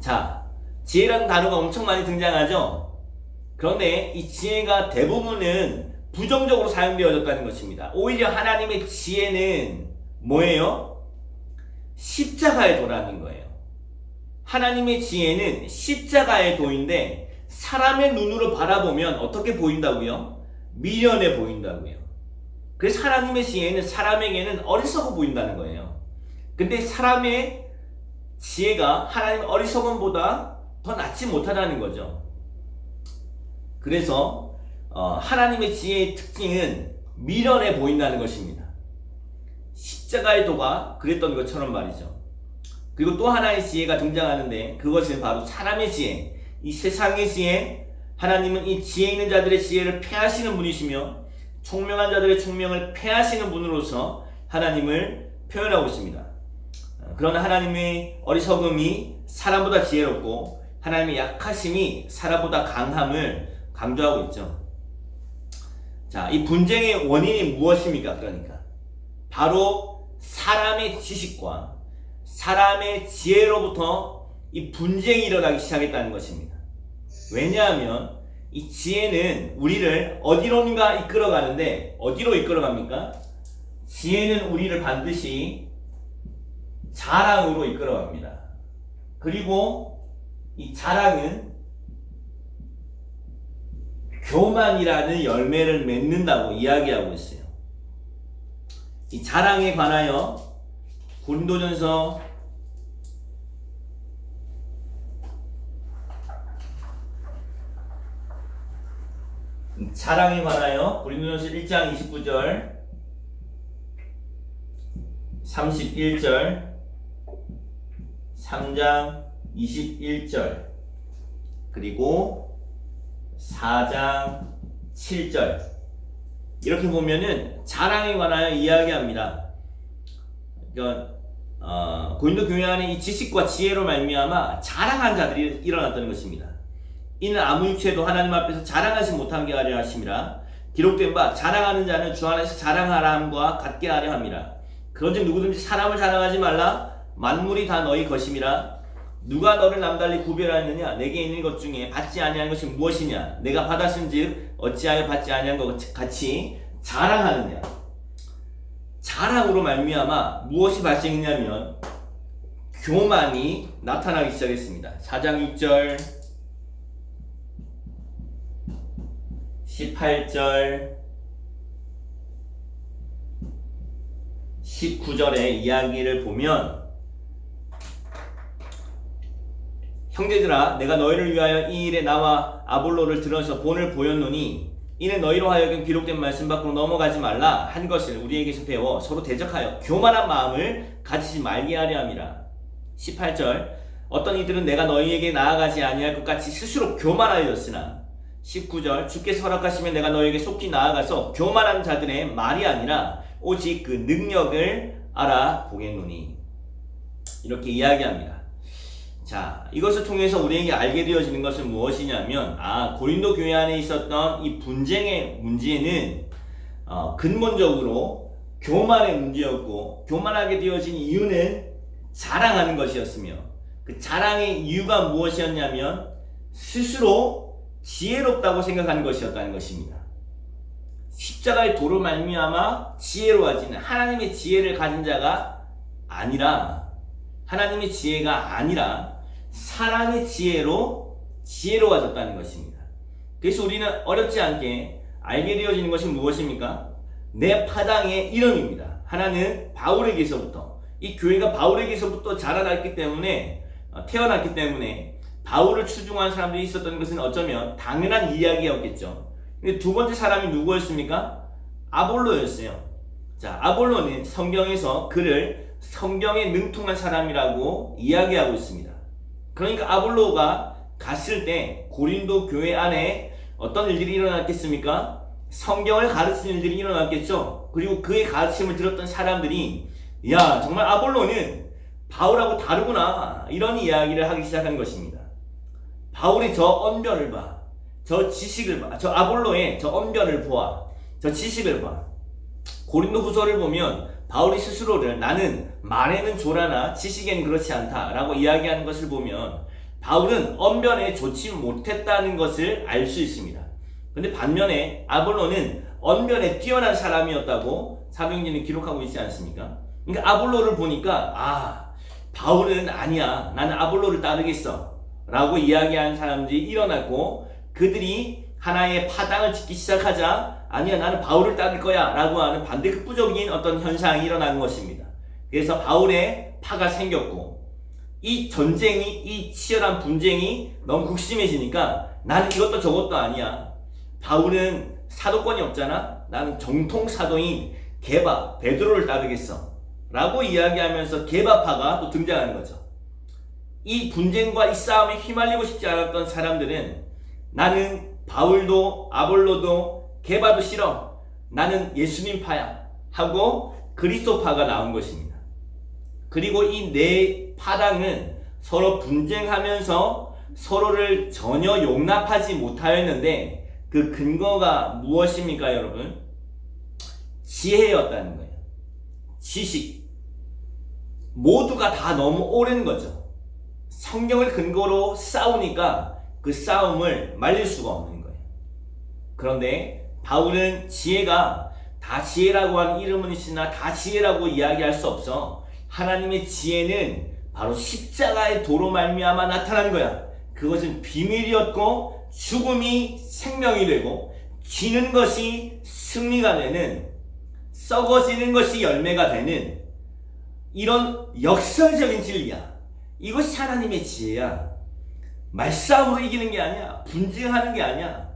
자, 지혜라는 단어가 엄청 많이 등장하죠. 그런데 이 지혜가 대부분은 부정적으로 사용되어졌다는 것입니다. 오히려 하나님의 지혜는 뭐예요? 십자가의 도라는 거예요. 하나님의 지혜는 십자가의 도인데 사람의 눈으로 바라보면 어떻게 보인다고요? 미련해 보인다고요. 그래서 하나님의 지혜는 사람에게는 어리석어 보인다는 거예요. 근데 사람의 지혜가 하나님의 어리석음보다 더 낫지 못하다는 거죠. 그래서 하나님의 지혜의 특징은 미련해 보인다는 것입니다. 십자가의 도가 그랬던 것처럼 말이죠. 그리고 또 하나의 지혜가 등장하는데 그것은 바로 사람의 지혜, 이 세상의 지혜. 하나님은 이 지혜 있는 자들의 지혜를 패하시는 분이시며 총명한 자들의 총명을 패하시는 분으로서 하나님을 표현하고 있습니다. 그러나 하나님의 어리석음이 사람보다 지혜롭고 하나님의 약하심이 사람보다 강함을 강조하고 있죠. 자, 이 분쟁의 원인이 무엇입니까? 그러니까 바로 사람의 지식과 사람의 지혜로부터 이 분쟁이 일어나기 시작했다는 것입니다. 왜냐하면 이 지혜는 우리를 어디론가 이끌어가는데 어디로 이끌어갑니까? 지혜는 우리를 반드시 자랑으로 이끌어갑니다. 그리고 이 자랑은 교만이라는 열매를 맺는다고 이야기하고 있어요. 이 자랑에 관하여 고린도전서 1장 29절 31절 3장 21절 그리고 4장 7절 이렇게 보면은 자랑에 관하여 이야기합니다. 그러니까 고린도 교회 안에 이 지식과 지혜로 말미암아 자랑한 자들이 일어났다는 것입니다. 이는 아무 육체도 하나님 앞에서 자랑하지 못하게 하려 하심이라. 기록된 바 자랑하는 자는 주 안에서 자랑하라 함과 같게 하려 함이라. 그런즉 누구든지 사람을 자랑하지 말라. 만물이 다 너희 것임이라. 누가 너를 남달리 구별하느냐? 내게 있는 것 중에 받지 아니한 것이 무엇이냐? 내가 받았은즉 어찌하여 받지 아니한 것 같이 자랑하느냐? 자랑으로 말미암아 무엇이 발생했냐면 교만이 나타나기 시작했습니다. 4장 6절 18절 19절의 이야기를 보면 형제들아 내가 너희를 위하여 이 일에 나와 아볼로를 들어서 본을 보였노니 이는 너희로 하여금 기록된 말씀 밖으로 넘어가지 말라 한 것을 우리에게서 배워 서로 대적하여 교만한 마음을 가지지 말게 하려 함이라. 18절 어떤 이들은 내가 너희에게 나아가지 아니할 것 같이 스스로 교만하였으나 19절 주께서 허락하시면 내가 너희에게 속히 나아가서 교만한 자들의 말이 아니라 오직 그 능력을 알아보겠노니 이렇게 이야기합니다. 자, 이것을 통해서 우리에게 알게 되어지는 것은 무엇이냐면 고린도 교회 안에 있었던 이 분쟁의 문제는 근본적으로 교만의 문제였고 교만하게 되어진 이유는 자랑하는 것이었으며 그 자랑의 이유가 무엇이었냐면 스스로 지혜롭다고 생각하는 것이었다는 것입니다. 십자가의 도로 말미암아 지혜로워지는 하나님의 지혜를 가진 자가 아니라 하나님의 지혜가 아니라 사람의 지혜로 지혜로워졌다는 것입니다. 그래서 우리는 어렵지 않게 알게 되어지는 것이 무엇입니까? 내 파당의 이름입니다. 하나는 바울에게서부터 이 교회가 바울에게서부터 자라났기 때문에 태어났기 때문에 바울을 추종한 사람들이 있었던 것은 어쩌면 당연한 이야기였겠죠. 근데 두 번째 사람이 누구였습니까? 아볼로였어요. 자, 아볼로는 성경에서 그를 성경에 능통한 사람이라고 이야기하고 있습니다. 그러니까 아볼로가 갔을 때 고린도 교회 안에 어떤 일들이 일어났겠습니까? 성경을 가르치는 일들이 일어났겠죠. 그리고 그의 가르침을 들었던 사람들이 야, 정말 아볼로는 바울하고 다르구나 이런 이야기를 하기 시작한 것입니다. 바울의 저 언변을 봐, 저 지식을 봐, 저 아볼로의 저 언변을 보아, 저 지식을 봐. 고린도 후서를 보면 바울이 스스로를 나는 말에는 조라나 지식에는 그렇지 않다 라고 이야기하는 것을 보면 바울은 언변에 좋지 못했다는 것을 알 수 있습니다. 근데 반면에 아볼로는 언변에 뛰어난 사람이었다고 사도행전에 기록하고 있지 않습니까? 그러니까 아볼로를 보니까 바울은 아니야, 나는 아볼로를 따르겠어 라고 이야기하는 사람들이 일어났고 그들이 하나의 파당을 짓기 시작하자 아니야, 나는 바울을 따를 거야 라고 하는 반대급부적인 어떤 현상이 일어난 것입니다. 그래서 바울의 파가 생겼고 이 전쟁이, 이 치열한 분쟁이 너무 극심해지니까 나는 이것도 저것도 아니야, 바울은 사도권이 없잖아, 나는 정통 사도인 게바, 베드로를 따르겠어 라고 이야기하면서 게바파가 또 등장하는 거죠. 이 분쟁과 이 싸움에 휘말리고 싶지 않았던 사람들은 나는 바울도 아볼로도 게바도 싫어, 나는 예수님 파야 하고 그리스도파가 나온 것입니다. 그리고 이 네 파당은 서로 분쟁하면서 서로를 전혀 용납하지 못하였는데 그 근거가 무엇입니까, 여러분? 지혜였다는 거예요. 지식. 모두가 다 너무 옳은 거죠. 성경을 근거로 싸우니까 그 싸움을 말릴 수가 없는 거예요. 그런데 바울은 지혜가 다 지혜라고 하는 이름은 있으나 다 지혜라고 이야기할 수 없어. 하나님의 지혜는 바로 십자가의 도로 말미암아 나타난 거야. 그것은 비밀이었고 죽음이 생명이 되고 쥐는 것이 승리가 되는, 썩어지는 것이 열매가 되는 이런 역설적인 진리야. 이것이 하나님의 지혜야. 말싸움으로 이기는 게 아니야, 분쟁하는 게 아니야,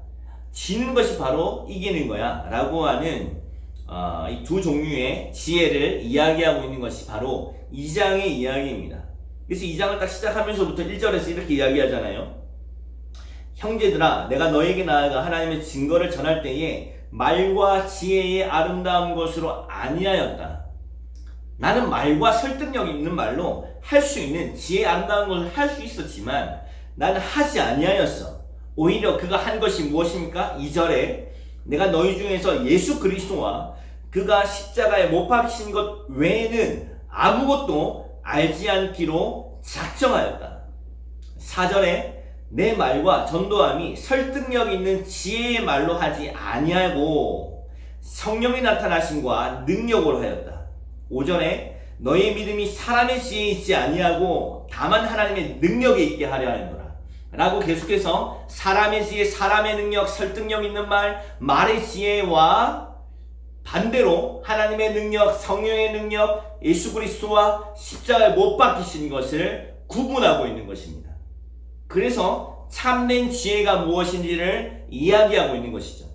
지는 것이 바로 이기는 거야 라고 하는 이 두 종류의 지혜를 이야기하고 있는 것이 바로 2장의 이야기입니다. 그래서 2장을 딱 시작하면서부터 1절에서 이렇게 이야기하잖아요. 형제들아 내가 너에게 나아가 하나님의 증거를 전할 때에 말과 지혜의 아름다운 것으로 아니하였다. 나는 말과 설득력 있는 말로 할 수 있는 지혜의 아름다운 것을 할 수 있었지만 나는 하지 아니하였어. 오히려 그가 한 것이 무엇입니까? 2절에 내가 너희 중에서 예수 그리스도와 그가 십자가에 못 박히신 것 외에는 아무것도 알지 않기로 작정하였다. 4절에 내 말과 전도함이 설득력 있는 지혜의 말로 하지 아니하고 성령이 나타나심과 능력으로 하였다. 5절에 너의 믿음이 사람의 지혜에 있지 아니하고 다만 하나님의 능력에 있게 하려 하였노라 라고 계속해서 사람의 지혜, 사람의 능력, 설득력 있는 말, 말의 지혜와 반대로 하나님의 능력, 성령의 능력, 예수 그리스도와 십자가에 못 박히신 것을 구분하고 있는 것입니다. 그래서 참된 지혜가 무엇인지를 이야기하고 있는 것이죠.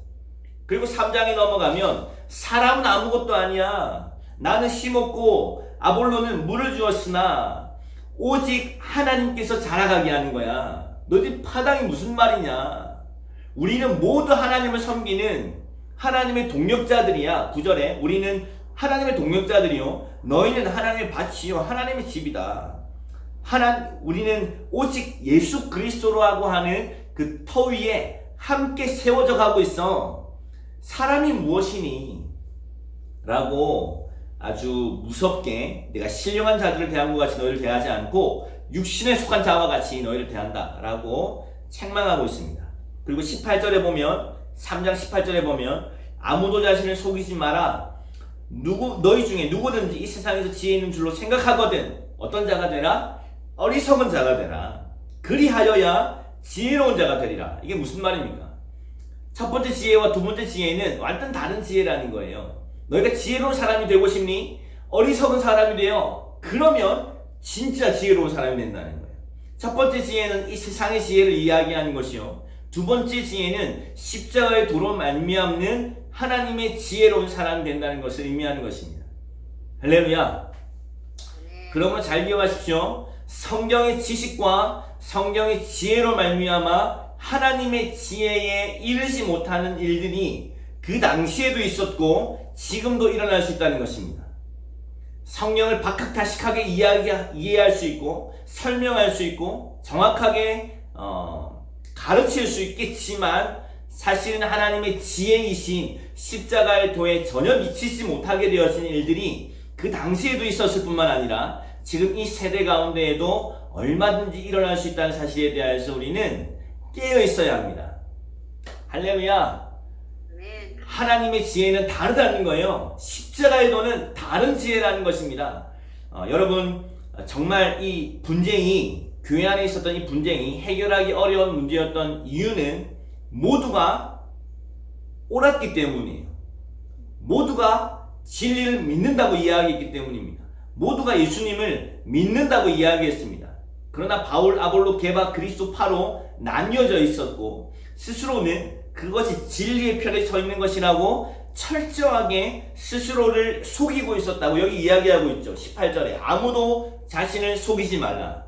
그리고 3장에 넘어가면 사람은 아무것도 아니야. 나는 심었고 아볼로는 물을 주었으나 오직 하나님께서 자라가게 하는 거야. 너희 파당이 무슨 말이냐. 우리는 모두 하나님을 섬기는 하나님의 동력자들이야. 9절에 우리는 하나님의 동력자들이요 너희는 하나님의 밭이요 하나님의 집이다. 우리는 오직 예수 그리스도라고 하는 그 터 위에 함께 세워져 가고 있어. 사람이 무엇이니? 라고 아주 무섭게 내가 신령한 자들을 대한 것 같이 너희를 대하지 않고 육신에 속한 자와 같이 너희를 대한다 라고 책망하고 있습니다. 그리고 18절에 보면 3장 18절에 보면 아무도 자신을 속이지 마라. 너희 중에 누구든지 이 세상에서 지혜 있는 줄로 생각하거든 어떤 자가 되라? 어리석은 자가 되라. 그리하여야 지혜로운 자가 되리라. 이게 무슨 말입니까? 첫 번째 지혜와 두 번째 지혜는 완전 다른 지혜라는 거예요. 너희가 지혜로운 사람이 되고 싶니? 어리석은 사람이 되어. 그러면 진짜 지혜로운 사람이 된다는 거예요. 첫 번째 지혜는 이 세상의 지혜를 이야기하는 것이요. 두 번째 지혜는 십자가의 도로 말미암는 하나님의 지혜로운 사람이 된다는 것을 의미하는 것입니다. 할렐루야. 그러므로 잘 기억하십시오. 성경의 지식과 성경의 지혜로 말미암아 하나님의 지혜에 이르지 못하는 일들이 그 당시에도 있었고 지금도 일어날 수 있다는 것입니다. 성령을 박학다식하게 이해할 수 있고 설명할 수 있고 정확하게 가르칠 수 있겠지만 사실은 하나님의 지혜이신 십자가의 도에 전혀 미치지 못하게 되어진 일들이 그 당시에도 있었을 뿐만 아니라 지금 이 세대 가운데에도 얼마든지 일어날 수 있다는 사실에 대해서 우리는 깨어 있어야 합니다. 할렐루야. 하나님의 지혜는 다르다는 거예요. 십자가의 도는 다른 지혜라는 것입니다. 여러분 정말 이 분쟁이 교회 안에 있었던 이 분쟁이 해결하기 어려운 문제였던 이유는 모두가 옳았기 때문이에요. 모두가 진리를 믿는다고 이야기했기 때문입니다. 모두가 예수님을 믿는다고 이야기했습니다. 그러나 바울, 아볼로, 게바, 그리스도파로 나뉘어져 있었고 스스로는 그것이 진리의 편에 서 있는 것이라고 철저하게 스스로를 속이고 있었다고 여기 이야기하고 있죠. 18절에 아무도 자신을 속이지 말라.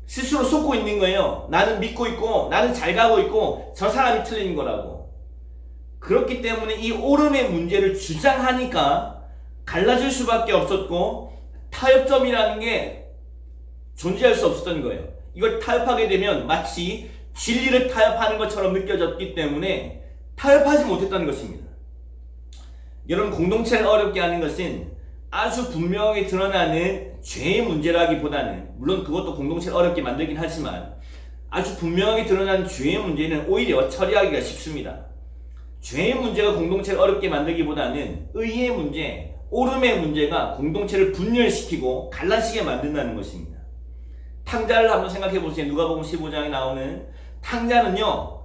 스스로 속고 있는 거예요. 나는 믿고 있고 나는 잘 가고 있고 저 사람이 틀린 거라고. 그렇기 때문에 이 옳음의 문제를 주장하니까 갈라질 수밖에 없었고 타협점이라는 게 존재할 수 없었던 거예요. 이걸 타협하게 되면 마치 진리를 타협하는 것처럼 느껴졌기 때문에 타협하지 못했다는 것입니다. 여러분 공동체를 어렵게 하는 것은 아주 분명하게 드러나는 죄의 문제라기보다는 물론 그것도 공동체를 어렵게 만들긴 하지만 아주 분명하게 드러나는 죄의 문제는 오히려 처리하기가 쉽습니다. 죄의 문제가 공동체를 어렵게 만들기보다는 의의 문제, 옳음의 문제가 공동체를 분열시키고 갈라지게 만든다는 것입니다. 탕자를 한번 생각해 보세요. 누가복음 15장에 나오는 탕자는요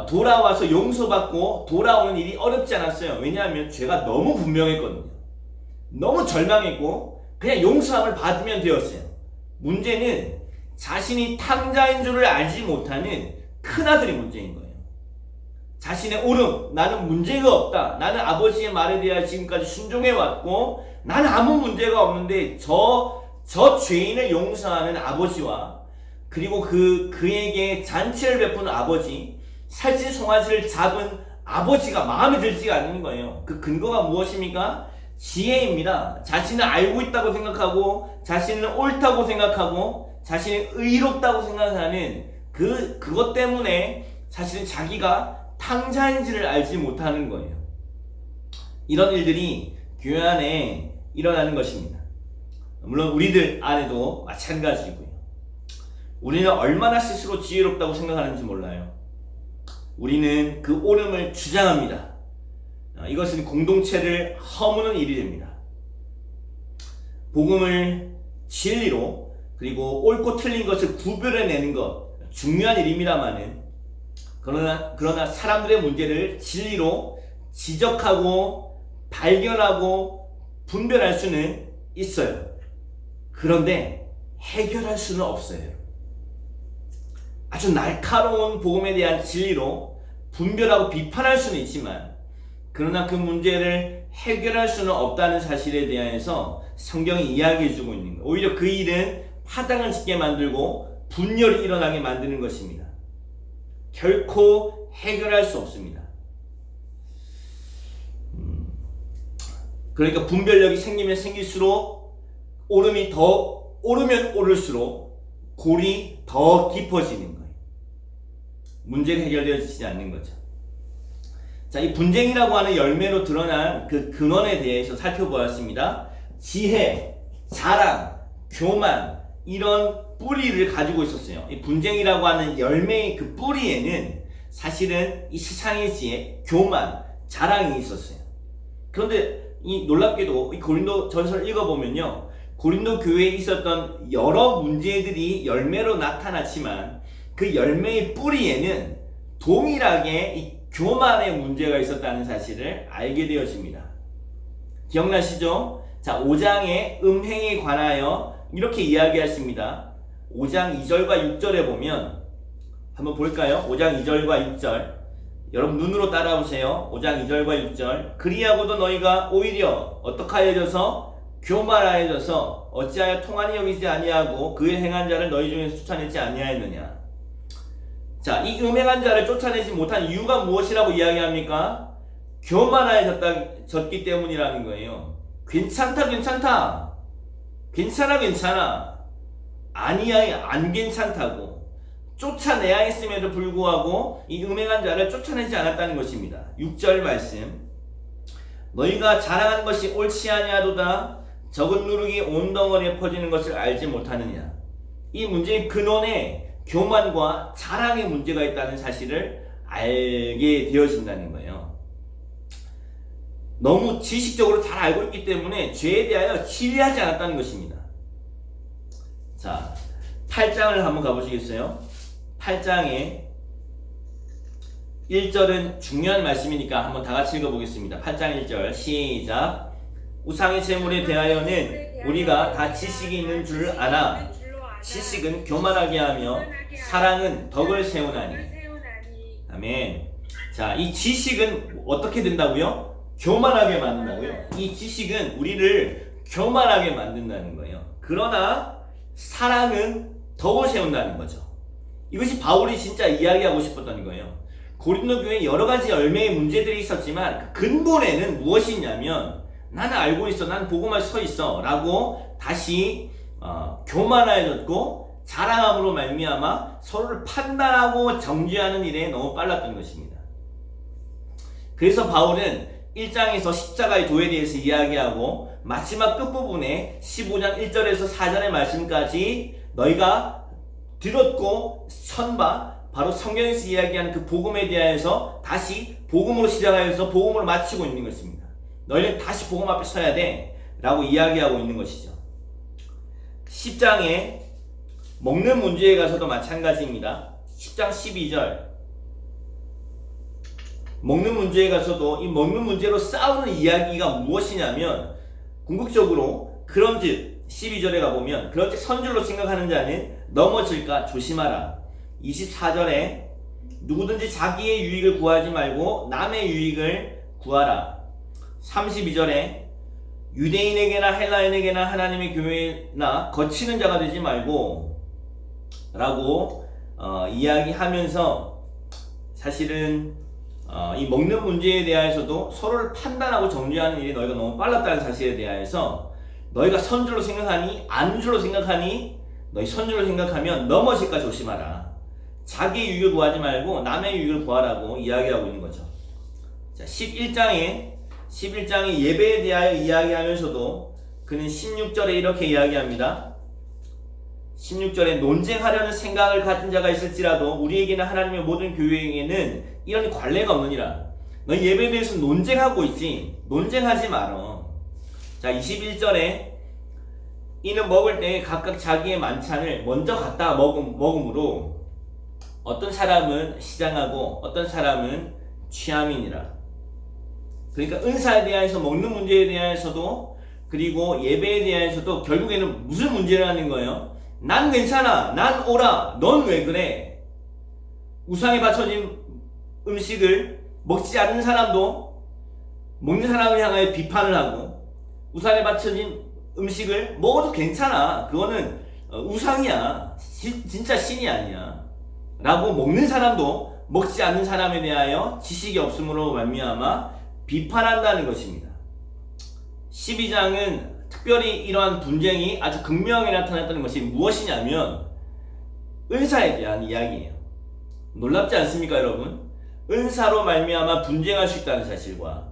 돌아와서 용서받고 돌아오는 일이 어렵지 않았어요. 왜냐하면 죄가 너무 분명했거든요. 너무 절망했고 그냥 용서함을 받으면 되었어요. 문제는 자신이 탕자인 줄을 알지 못하는 큰아들이 문제인 거예요. 자신의 옳음, 나는 문제가 없다. 나는 아버지의 말에 대해 지금까지 순종해왔고 나는 아무 문제가 없는데 저 죄인을 용서하는 아버지와 그리고 그에게 잔치를 베푸는 아버지, 살찐 송아지를 잡은 아버지가 마음에 들지가 않는 거예요. 그 근거가 무엇입니까? 지혜입니다. 자신을 알고 있다고 생각하고 자신을 옳다고 생각하고 자신을 의롭다고 생각하는 그것 때문에 사실은 자기가 탕자인지를 알지 못하는 거예요. 이런 일들이 교회 안에 일어나는 것입니다. 물론 우리들 안에도 마찬가지고요. 우리는 얼마나 스스로 지혜롭다고 생각하는지 몰라요. 우리는 그 옳음을 주장합니다. 이것은 공동체를 허무는 일이 됩니다. 복음을 진리로 그리고 옳고 틀린 것을 구별해내는 것 중요한 일입니다만은 그러나 사람들의 문제를 진리로 지적하고 발견하고 분별할 수는 있어요. 그런데 해결할 수는 없어요. 아주 날카로운 복음에 대한 진리로 분별하고 비판할 수는 있지만 그러나 그 문제를 해결할 수는 없다는 사실에 대해서 성경이 이야기해주고 있는 거예요. 오히려 그 일은 파당을 짓게 만들고 분열이 일어나게 만드는 것입니다. 결코 해결할 수 없습니다. 그러니까 분별력이 생기면 생길수록 오르면 오를수록 골이 더 깊어지는 거예요. 문제가 해결되어지지 않는 거죠. 자, 이 분쟁이라고 하는 열매로 드러난 그 근원에 대해서 살펴보았습니다. 지혜, 자랑, 교만 이런 뿌리를 가지고 있었어요. 이 분쟁이라고 하는 열매의 그 뿌리에는 사실은 이 세상의 지혜, 교만, 자랑이 있었어요. 그런데 이 놀랍게도 이 고린도 전서를 읽어보면요, 고린도 교회에 있었던 여러 문제들이 열매로 나타났지만 그 열매의 뿌리에는 동일하게 이 교만의 문제가 있었다는 사실을 알게 되어집니다. 기억나시죠? 자, 5장의 음행에 관하여 이렇게 이야기했습니다. 5장 2절과 6절에 보면 한번 볼까요? 5장 2절과 6절 여러분 눈으로 따라오세요. 5장 2절과 6절 그리하고도 너희가 오히려 어떻게 하여져서 교만하여져서 어찌하여 통한이 여기지 아니하고 그의 행한 자를 너희 중에서 쫓아내지 아니하였느냐. 자, 이 음행한 자를 쫓아내지 못한 이유가 무엇이라고 이야기합니까? 교만하여졌기 때문이라는 거예요. 괜찮다. 괜찮아. 아니야, 안 괜찮다고. 쫓아내야 했음에도 불구하고 이 음행한 자를 쫓아내지 않았다는 것입니다. 6절 말씀. 너희가 자랑하는 것이 옳지 아니하도다. 적은 누룩이 온 덩어리에 퍼지는 것을 알지 못하느냐. 이 문제의 근원에 교만과 자랑의 문제가 있다는 사실을 알게 되어진다는 거예요. 너무 지식적으로 잘 알고 있기 때문에 죄에 대하여 치리하지 않았다는 것입니다. 자, 8장을 한번 가보시겠어요? 8장에 1절은 중요한 말씀이니까 한번 다 같이 읽어보겠습니다. 8장 1절 시작. 우상의 제물에 대하여는 우리가 다 지식이 있는 줄 아나 지식은 교만하게 하며 사랑은 덕을 세우나니. 아멘. 자, 이 지식은 어떻게 된다고요? 교만하게 만든다고요. 이 지식은 우리를 교만하게 만든다는 거예요. 그러나 사랑은 덕을 세운다는 거죠. 이것이 바울이 진짜 이야기하고 싶었던 거예요. 고린도 교회에 여러 가지 열매의 문제들이 있었지만 그 근본에는 무엇이 있냐면 나는 알고 있어, 나는 복음에 서 있어 라고 다시 교만해졌고 자랑함으로 말미암아 서로를 판단하고 정죄하는 일에 너무 빨랐던 것입니다. 그래서 바울은 1장에서 십자가의 도에 대해서 이야기하고 마지막 끝부분에 15장 1절에서 4절의 말씀까지 너희가 들었고 선바 바로 성경에서 이야기하는 그 복음에 대하여서 다시 복음으로 시작하여서 복음으로 마치고 있는 것입니다. 너희는 다시 복음 앞에 서야 돼 라고 이야기하고 있는 것이죠. 10장에 먹는 문제에 가서도 마찬가지입니다. 10장 12절 먹는 문제에 가서도 이 먹는 문제로 싸우는 이야기가 무엇이냐면 궁극적으로 그런즉 12절에 가보면 그런즉 선줄로 생각하는 자는 넘어질까 조심하라. 24절에 누구든지 자기의 유익을 구하지 말고 남의 유익을 구하라. 32절에 유대인에게나 헬라인에게나 하나님의 교회나 거치는 자가 되지 말고 라고 이야기하면서 사실은 이 먹는 문제에 대해서도 서로를 판단하고 정죄하는 일이 너희가 너무 빨랐다는 사실에 대해서 너희가 선줄로 생각하니 안줄로 생각하니 너희 선줄로 생각하면 넘어질까 조심하라. 자기 유익을 구하지 말고 남의 유익을 구하라고 이야기하고 있는 거죠. 자, 11장에 예배에 대하여 이야기하면서도 그는 16절에 이렇게 이야기합니다. 16절에 논쟁하려는 생각을 가진 자가 있을지라도 우리에게는 하나님의 모든 교회에게는 이런 관례가 없느니라. 너 예배에 대해서 논쟁하고 있지. 논쟁하지 말어. 자, 21절에 이는 먹을 때 각각 자기의 만찬을 먼저 갖다 먹음으로 어떤 사람은 시장하고 어떤 사람은 취함이니라. 그러니까 은사에 대해서 먹는 문제에 대해서도 그리고 예배에 대해서도 결국에는 무슨 문제라는 거예요? 난 괜찮아. 난 오라. 넌 왜 그래? 우상에 바쳐진 음식을 먹지 않는 사람도 먹는 사람을 향하여 비판을 하고 우상에 바쳐진 음식을 먹어도 괜찮아. 그거는 우상이야. 진짜 신이 아니야. 라고 먹는 사람도 먹지 않는 사람에 대하여 지식이 없음으로 말미암아 비판한다는 것입니다. 12장은 특별히 이러한 분쟁이 아주 극명하게 나타났다는 것이 무엇이냐면 은사에 대한 이야기예요. 놀랍지 않습니까, 여러분? 은사로 말미암아 분쟁할 수 있다는 사실과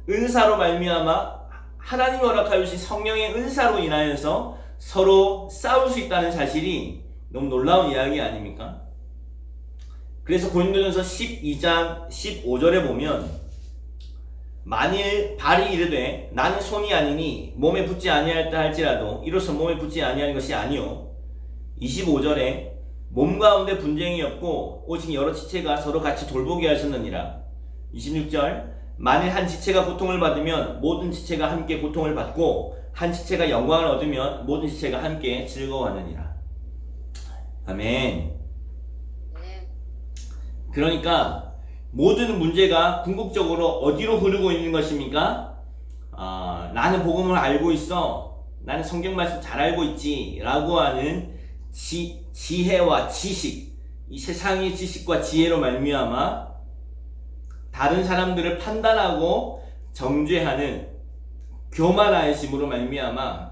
은사로 말미암아 하나님이 허락하여 주신 성령의 은사로 인하여서 서로 싸울 수 있다는 사실이 너무 놀라운 이야기 아닙니까? 그래서 고린도전서 12장 15절에 보면 만일 발이 이르되 나는 손이 아니니 몸에 붙지 아니하였다 할지라도 이로써 몸에 붙지 아니하는 것이 아니요 25절에 몸 가운데 분쟁이 없고 오직 여러 지체가 서로 같이 돌보게 하셨느니라. 26절 만일 한 지체가 고통을 받으면 모든 지체가 함께 고통을 받고 한 지체가 영광을 얻으면 모든 지체가 함께 즐거워하느니라. 아멘. 그러니까 모든 문제가 궁극적으로 어디로 흐르고 있는 것입니까? 나는 복음을 알고 있어. 나는 성경 말씀 잘 알고 있지. 라고 하는 지혜와 지식, 이 세상의 지식과 지혜로 말미암아 다른 사람들을 판단하고 정죄하는 교만하심으로 말미암아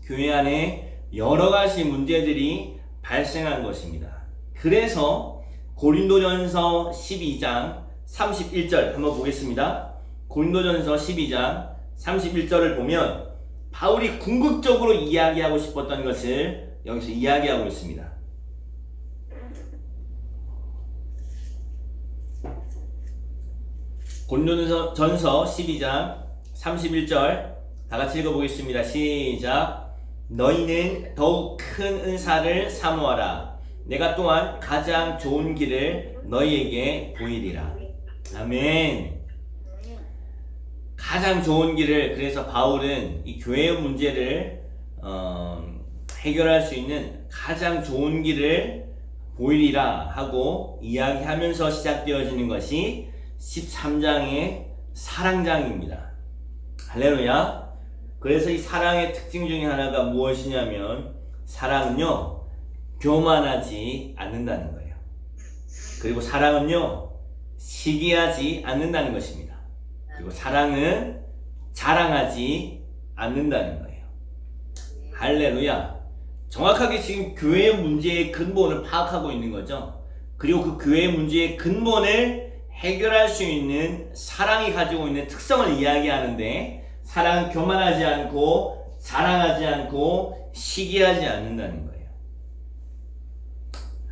교회 안에 여러 가지 문제들이 발생한 것입니다. 그래서 고린도전서 12장 31절 한번 보겠습니다. 고린도전서 12장 31절을 보면 바울이 궁극적으로 이야기하고 싶었던 것을 여기서 이야기하고 있습니다. 고린도전서 12장 31절 다 같이 읽어보겠습니다. 시작. 너희는 더욱 큰 은사를 사모하라. 내가 또한 가장 좋은 길을 너희에게 보이리라. 아멘. 가장 좋은 길을, 그래서 바울은 이 교회의 문제를 해결할 수 있는 가장 좋은 길을 보이리라 하고 이야기하면서 시작되어지는 것이 13장의 사랑장입니다. 할렐루야. 그래서 이 사랑의 특징 중에 하나가 무엇이냐면 사랑은요 교만하지 않는다는 거예요. 그리고 사랑은요 시기하지 않는다는 것입니다. 그리고 사랑은 자랑하지 않는다는 거예요. 할렐루야. 정확하게 지금 교회의 문제의 근본을 파악하고 있는 거죠. 그리고 그 교회의 문제의 근본을 해결할 수 있는 사랑이 가지고 있는 특성을 이야기하는데 사랑은 교만하지 않고 자랑하지 않고 시기하지 않는다는 거예요.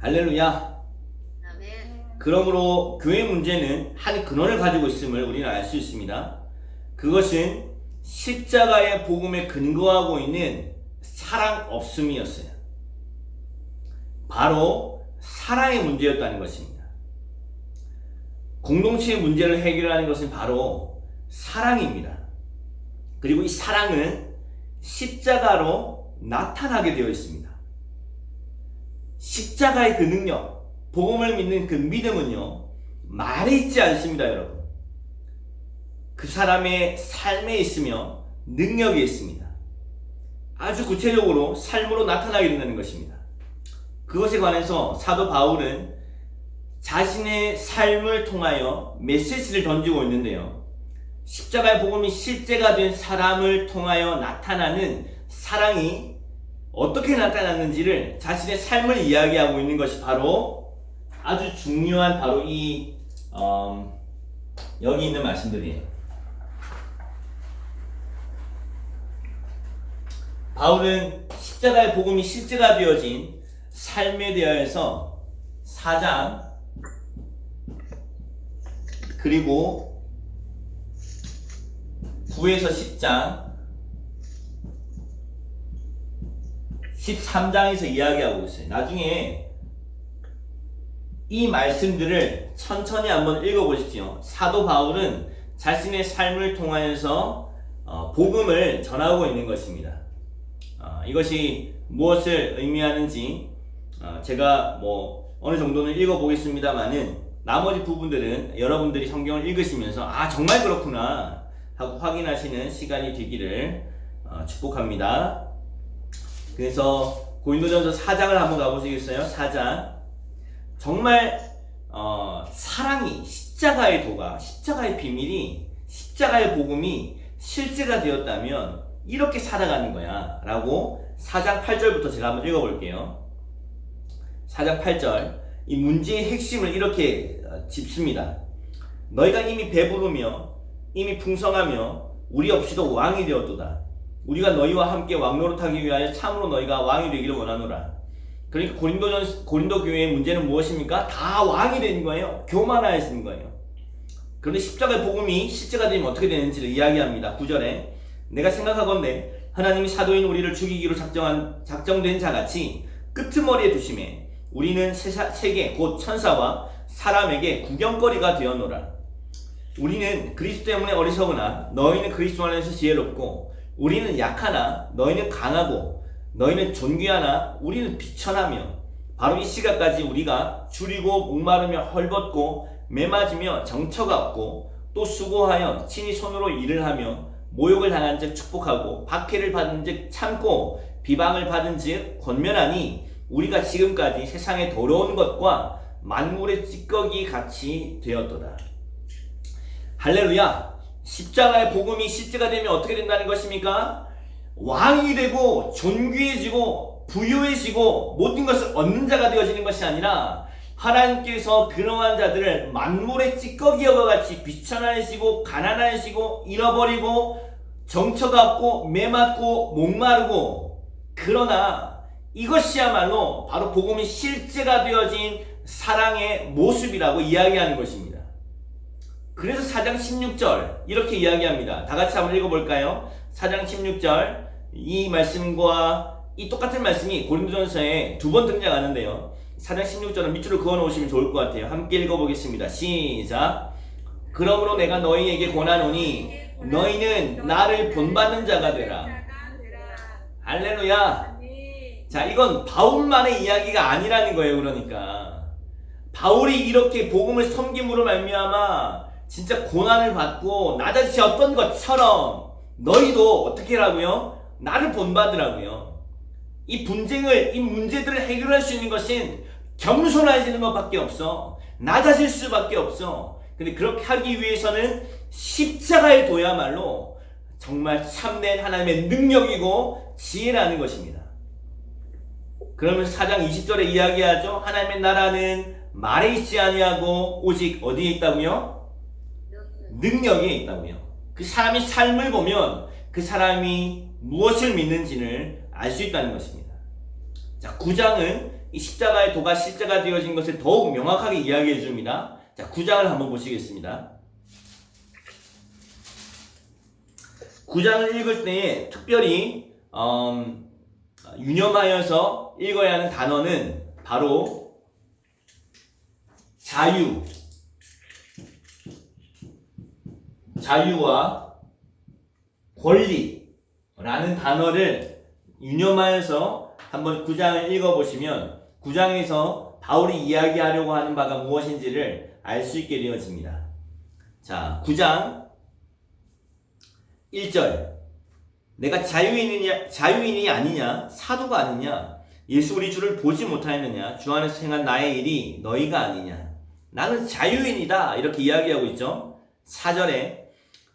할렐루야. 그러므로 교회 문제는 한 근원을 가지고 있음을 우리는 알 수 있습니다. 그것은 십자가의 복음에 근거하고 있는 사랑 없음이었어요. 바로 사랑의 문제였다는 것입니다. 공동체의 문제를 해결하는 것은 바로 사랑입니다. 그리고 이 사랑은 십자가로 나타나게 되어 있습니다. 십자가의 그 능력, 복음을 믿는 그 믿음은요 말에 있지 않습니다. 여러분, 그 사람의 삶에 있으며 능력이 있습니다. 아주 구체적으로 삶으로 나타나게 된다는 것입니다. 그것에 관해서 사도 바울은 자신의 삶을 통하여 메시지를 던지고 있는데요, 십자가의 복음이 실제가 된 사람을 통하여 나타나는 사랑이 어떻게 나타났는지를 자신의 삶을 이야기하고 있는 것이 바로 아주 중요한 바로 이 여기 있는 말씀들이에요. 바울은 십자가의 복음이 실제가 되어진 삶에 대하여서 4장 그리고 9에서 10장 13장에서 이야기하고 있어요. 나중에 이 말씀들을 천천히 한번 읽어보십시오. 사도 바울은 자신의 삶을 통하여서 복음을 전하고 있는 것입니다. 이것이 무엇을 의미하는지 제가 어느 정도는 읽어보겠습니다만은 나머지 부분들은 여러분들이 성경을 읽으시면서 정말 그렇구나 하고 확인하시는 시간이 되기를 축복합니다. 그래서 고린도전서 4장을 한번 가보시겠어요? 4장. 정말 사랑이 십자가의 도가, 십자가의 비밀이, 십자가의 복음이 실제가 되었다면 이렇게 살아가는 거야 라고 4장 8절부터 제가 한번 읽어볼게요. 4장 8절. 이 문제의 핵심을 이렇게 짚습니다. 너희가 이미 배부르며 이미 풍성하며 우리 없이도 왕이 되었도다. 우리가 너희와 함께 왕노릇하기 위하여 참으로 너희가 왕이 되기를 원하노라. 그러니까 고린도 교회의 문제는 무엇입니까? 다 왕이 된 거예요. 교만하신 거예요. 그런데 십자가의 복음이 실제가 되면 어떻게 되는지를 이야기합니다. 9절에 내가 생각하건대 하나님이 사도인 우리를 죽이기로 작정된 자같이 끄트머리에 두심에 우리는 세계 곧 천사와 사람에게 구경거리가 되었노라. 우리는 그리스도 때문에 어리석으나 너희는 그리스도 안에서 지혜롭고 우리는 약하나 너희는 강하고 너희는 존귀하나 우리는 비천하며 바로 이 시각까지 우리가 줄이고 목마르며 헐벗고 매맞으며 정처가 없고 또 수고하여 친히 손으로 일을 하며 모욕을 당한 즉 축복하고 박해를 받은 즉 참고 비방을 받은 즉 권면하니 우리가 지금까지 세상의 더러운 것과 만물의 찌꺼기 같이 되었도다. 할렐루야. 십자가의 복음이 실제가 되면 어떻게 된다는 것입니까? 왕이 되고 존귀해지고 부유해지고 모든 것을 얻는 자가 되어지는 것이 아니라 하나님께서 그러한 자들을 만물의 찌꺼기와 같이 비천하시고 가난하시고 잃어버리고 정처가 없고 매맞고 목마르고, 그러나 이것이야말로 바로 복음이 실제가 되어진 사랑의 모습이라고 이야기하는 것입니다. 그래서 4장 16절 이렇게 이야기합니다. 다 같이 한번 읽어볼까요? 4장 16절 이 말씀과 이 똑같은 말씀이 고린도전서에 2번 등장하는데요. 4장 16절은 밑줄을 그어 놓으시면 좋을 것 같아요. 함께 읽어보겠습니다. 시작. 그러므로 내가 너희에게 권하노니 너희는 나를 본받는 자가 되라. 할렐루야. 자, 이건 바울만의 이야기가 아니라는 거예요. 그러니까 바울이 이렇게 복음을 섬김으로 말미암아 진짜 고난을 받고 낮아지셨던 것처럼 너희도 어떻게 하라고요? 나를 본받으라고요. 이 문제들을 해결할 수 있는 것은 겸손해지는 것밖에 없어. 낮아질 수밖에 없어. 근데 그렇게 하기 위해서는 십자가에 둬야말로 정말 참된 하나님의 능력이고 지혜라는 것입니다. 그러면서 4장 20절에 이야기하죠. 하나님의 나라는 말에 있지 아니하고 오직 어디에 있다고요? 능력에 있다고요. 그 사람이 삶을 보면 그 사람이 무엇을 믿는지를 알 수 있다는 것입니다. 자, 9장은 이 십자가의 도가 실제가 되어진 것을 더욱 명확하게 이야기해 줍니다. 자, 9장을 한번 보시겠습니다. 9장을 읽을 때에 특별히 유념하여서 읽어야 하는 단어는 바로 자유와 권리라는 단어를 유념하여서 한번 9장을 읽어보시면 9장에서 바울이 이야기하려고 하는 바가 무엇인지를 알 수 있게 되어집니다. 자, 9장 1절. 내가 자유인이 아니냐? 사도가 아니냐? 예수 우리 주를 보지 못하였느냐? 주 안에서 행한 나의 일이 너희가 아니냐? 나는 자유인이다. 이렇게 이야기하고 있죠. 4절에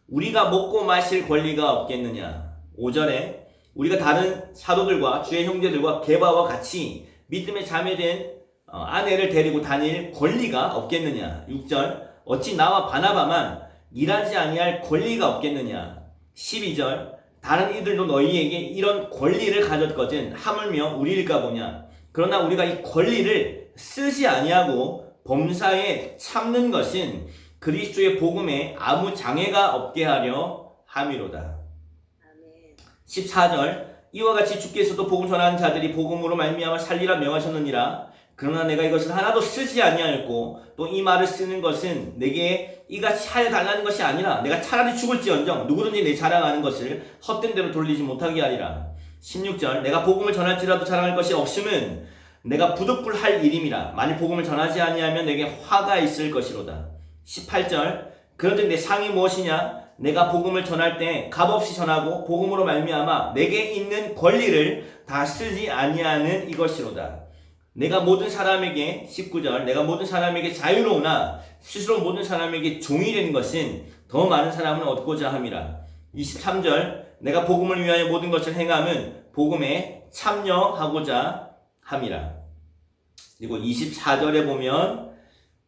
우리가 먹고 마실 권리가 없겠느냐? 5절에 우리가 다른 사도들과 주의 형제들과 게바와 같이 믿음에 자매된 아내를 데리고 다닐 권리가 없겠느냐? 6절 어찌 나와 바나바만 일하지 아니할 권리가 없겠느냐? 12절 다른 이들도 너희에게 이런 권리를 가졌거든. 하물며 우리일까 보냐. 그러나 우리가 이 권리를 쓰지 아니하고 범사에 참는 것은 그리스도의 복음에 아무 장애가 없게 하려 함이로다. 14절 이와 같이 주께서도 복음 전하는 자들이 복음으로 말미암아 살리라 명하셨느니라. 그러나 내가 이것을 하나도 쓰지 아니하였고 또 이 말을 쓰는 것은 내게 이같이 하여 달라는 것이 아니라 내가 차라리 죽을지언정 누구든지 내 자랑하는 것을 헛된 대로 돌리지 못하게 하리라. 16절 내가 복음을 전할지라도 자랑할 것이 없음은 내가 부득불할 일임이라. 만일 복음을 전하지 아니하면 내게 화가 있을 것이로다. 18절 그런즉 내 상이 무엇이냐. 내가 복음을 전할 때 값없이 전하고 복음으로 말미암아 내게 있는 권리를 다 쓰지 아니하는 이것이로다. 내가 모든 사람에게 19절 내가 모든 사람에게 자유로우나 스스로 모든 사람에게 종이 되는 것은 더 많은 사람을 얻고자 함이라. 23절 내가 복음을 위하여 모든 것을 행함은 복음에 참여하고자 함이라. 그리고 24절에 보면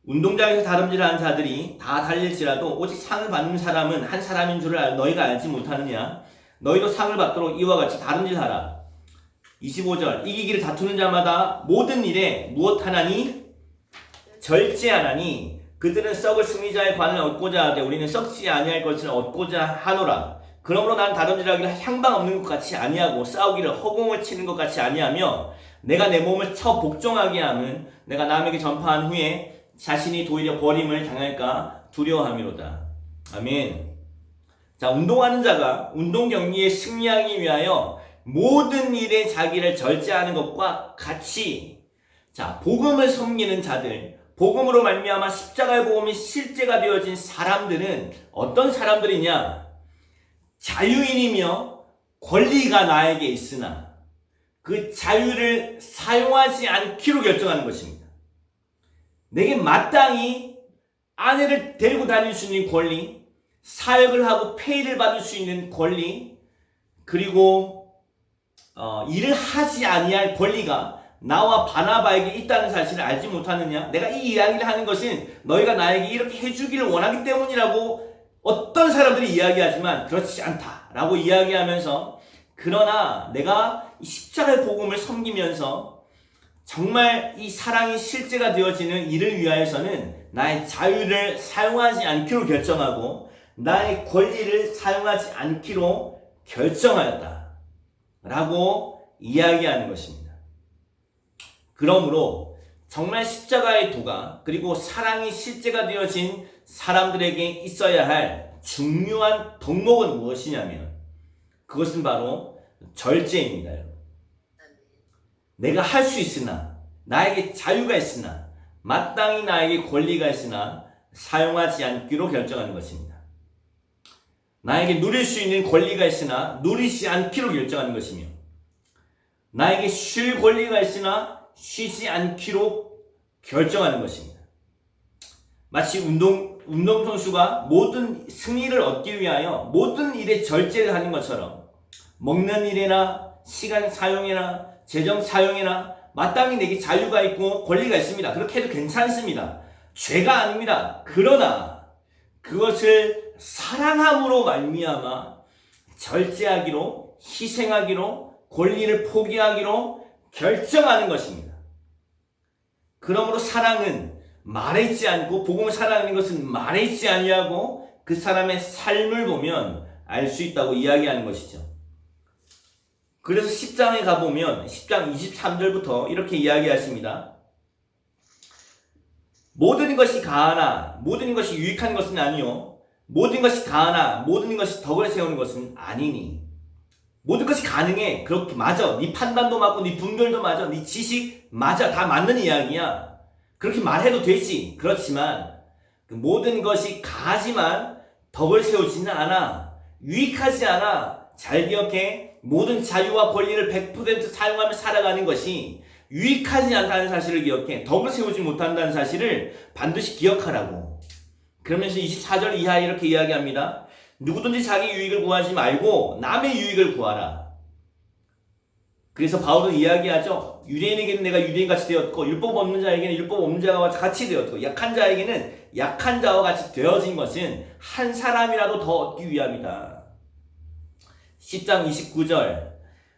운동장에서 다름질하는 자들이 다 달릴지라도 오직 상을 받는 사람은 한 사람인 줄을 너희가 알지 못하느냐. 너희도 상을 받도록 이와 같이 다름질하라. 25절 이기기를 다투는 자마다 모든 일에 무엇 하나니 절제하나니 그들은 썩을 승리자의 관을 얻고자 하되 우리는 썩지 아니할 것을 얻고자 하노라. 그러므로 난 다름질하기를 향방 없는 것 같이 아니하고 싸우기를 허공을 치는 것 같이 아니하며 내가 내 몸을 쳐 복종하게 함은 내가 남에게 전파한 후에 자신이 도리어 버림을 당할까 두려워함이로다. 아멘. 자, 운동하는 자가 운동 경기에 승리하기 위하여 모든 일에 자기를 절제하는 것과 같이 자, 복음을 섬기는 자들, 복음으로 말미암아 십자가의 복음이 실제가 되어진 사람들은 어떤 사람들이냐? 자유인이며 권리가 나에게 있으나 그 자유를 사용하지 않기로 결정하는 것입니다. 내게 마땅히 아내를 데리고 다닐 수 있는 권리, 사역을 하고 페이를 받을 수 있는 권리, 그리고 일을 하지 아니할 권리가 나와 바나바에게 있다는 사실을 알지 못하느냐? 내가 이 이야기를 하는 것은 너희가 나에게 이렇게 해주기를 원하기 때문이라고 어떤 사람들이 이야기하지만 그렇지 않다라고 이야기하면서 그러나 내가 이 십자가의 복음을 섬기면서 정말 이 사랑이 실제가 되어지는 이를 위하여서는 나의 자유를 사용하지 않기로 결정하고 나의 권리를 사용하지 않기로 결정하였다 라고 이야기하는 것입니다. 그러므로 정말 십자가의 도가 그리고 사랑이 실제가 되어진 사람들에게 있어야 할 중요한 덕목은 무엇이냐면 그것은 바로 절제입니다. 내가 할 수 있으나 나에게 자유가 있으나 마땅히 나에게 권리가 있으나 사용하지 않기로 결정하는 것입니다. 나에게 누릴 수 있는 권리가 있으나 누리지 않기로 결정하는 것이며 나에게 쉴 권리가 있으나 쉬지 않기로 결정하는 것입니다. 마치 운동선수가 모든 승리를 얻기 위하여 모든 일에 절제를 하는 것처럼 먹는 일이나 시간 사용이나 재정 사용이나 마땅히 내게 자유가 있고 권리가 있습니다. 그렇게 해도 괜찮습니다. 죄가 아닙니다. 그러나 그것을 사랑함으로 말미암아 절제하기로 희생하기로 권리를 포기하기로 결정하는 것입니다. 그러므로 사랑은 말에 있지 않고 복음을 사랑하는 것은 말에 있지 아니하고 그 사람의 삶을 보면 알 수 있다고 이야기하는 것이죠. 그래서 10장에 가보면 10장 23절부터 이렇게 이야기하십니다. 모든 것이 가하나 모든 것이 유익한 것은 아니요 모든 것이 가하나 모든 것이 덕을 세우는 것은 아니니. 모든 것이 가능해. 그렇게 맞아. 네 판단도 맞고 네 분별도 맞아. 네 지식 맞아. 다 맞는 이야기야. 그렇게 말해도 되지. 그렇지만 그 모든 것이 가하지만 덕을 세우지는 않아. 유익하지 않아. 잘 기억해. 모든 자유와 권리를 100% 사용하며 살아가는 것이 유익하지 않다는 사실을 기억해. 덕을 세우지 못한다는 사실을 반드시 기억하라고. 그러면서 24절 이하에 이렇게 이야기합니다. 누구든지 자기 유익을 구하지 말고 남의 유익을 구하라. 그래서 바울은 이야기하죠. 유대인에게는 내가 유대인같이 되었고 율법 없는 자에게는 율법 없는 자와 같이 되었고 약한 자에게는 약한 자와 같이 되어진 것은 한 사람이라도 더 얻기 위함이다. 10장 29절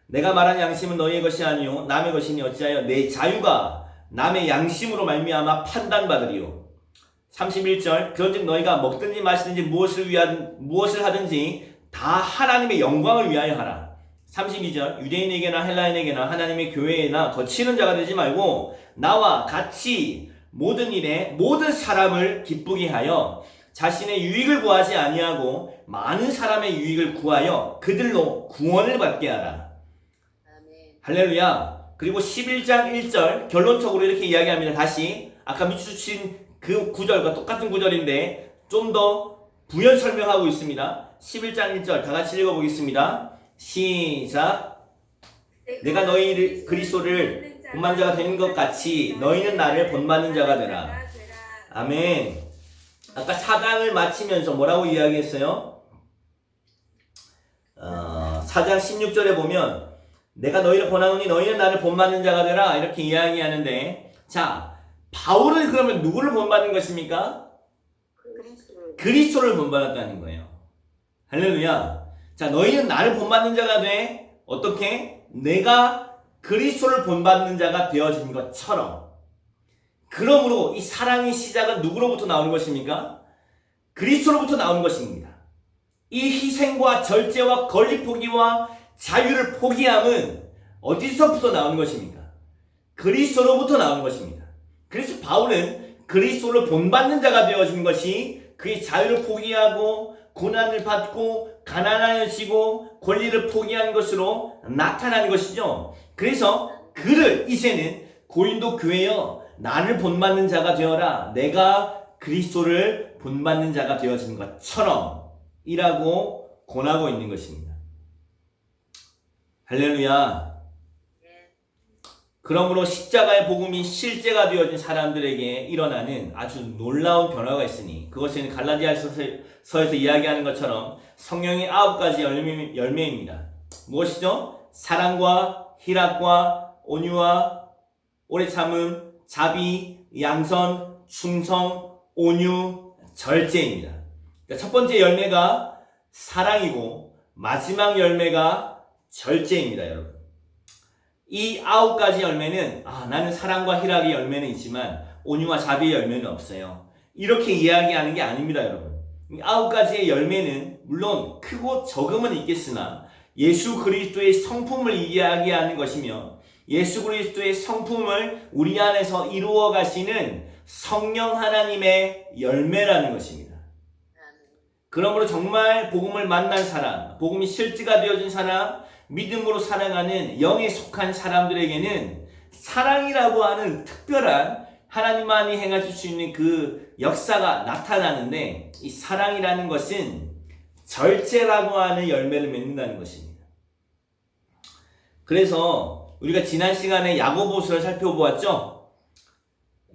내가 말한 양심은 너희의 것이 아니요 남의 것이니 어찌하여 내 자유가 남의 양심으로 말미암아 판단받으리요. 31절 그런즉 너희가 먹든지 마시든지 무엇을 하든지 다 하나님의 영광을 위하여 하라. 32절 유대인에게나 헬라인에게나 하나님의 교회에나 거치는 자가 되지 말고 나와 같이 모든 일에 모든 사람을 기쁘게 하여 자신의 유익을 구하지 아니하고 많은 사람의 유익을 구하여 그들로 구원을 받게 하라. 할렐루야. 그리고 11장 1절 결론적으로 이렇게 이야기합니다. 다시 아까 밑주신 그 구절과 똑같은 구절인데 좀 더 부연 설명하고 있습니다. 11장 1절 다 같이 읽어보겠습니다. 시작. 내가 너희 그리스도를 본받는 자가 되는 것 같이 너희는 나를 본받는 자가 되라. 아멘. 아까 4장을 마치면서 뭐라고 이야기했어요? 4장 16절에 보면 내가 너희를 본하노니 너희는 나를 본받는 자가 되라 이렇게 이야기하는데, 자 바울은 그러면 누구를 본받는 것입니까? 그리스도를 본받았다는 거예요. 할렐루야. 자 너희는 나를 본받는 자가 돼. 어떻게? 내가 그리스도를 본받는 자가 되어진 것처럼. 그러므로 이 사랑의 시작은 누구로부터 나오는 것입니까? 그리스도로부터 나오는 것입니다. 이 희생과 절제와 권리 포기와 자유를 포기함은 어디서부터 나오는 것입니까? 그리스도로부터 나오는 것입니다. 그래서 바울은 그리스도를 본받는 자가 되어진 것이 그의 자유를 포기하고 고난을 받고 가난하여지고 권리를 포기한 것으로 나타나는 것이죠. 그래서 그를 이제는 고린도 교회여 나를 본받는 자가 되어라. 내가 그리스도를 본받는 자가 되어진 것처럼 이라고 권하고 있는 것입니다. 할렐루야. 그러므로 십자가의 복음이 실제가 되어진 사람들에게 일어나는 아주 놀라운 변화가 있으니 그것은 갈라디아서에서 이야기하는 것처럼 성령의 9가지 열매입니다. 무엇이죠? 사랑과 희락과 온유와 오래 참음, 자비, 양선, 충성, 온유, 절제입니다. 그러니까 첫 번째 열매가 사랑이고 마지막 열매가 절제입니다, 여러분. 이 9가지 열매는 나는 사랑과 희락의 열매는 있지만 온유와 자비의 열매는 없어요. 이렇게 이야기하는 게 아닙니다, 여러분. 이 9가지의 열매는 물론 크고 적음은 있겠으나 예수 그리스도의 성품을 이야기하는 것이며 예수 그리스도의 성품을 우리 안에서 이루어 가시는 성령 하나님의 열매라는 것입니다. 그러므로 정말 복음을 만난 사람, 복음이 실제가 되어진 사람, 믿음으로 살아가는 영에 속한 사람들에게는 사랑이라고 하는 특별한 하나님만이 행하실 수 있는 그 역사가 나타나는데, 이 사랑이라는 것은 절제라고 하는 열매를 맺는다는 것입니다. 그래서 우리가 지난 시간에 야고보서를 살펴보았죠.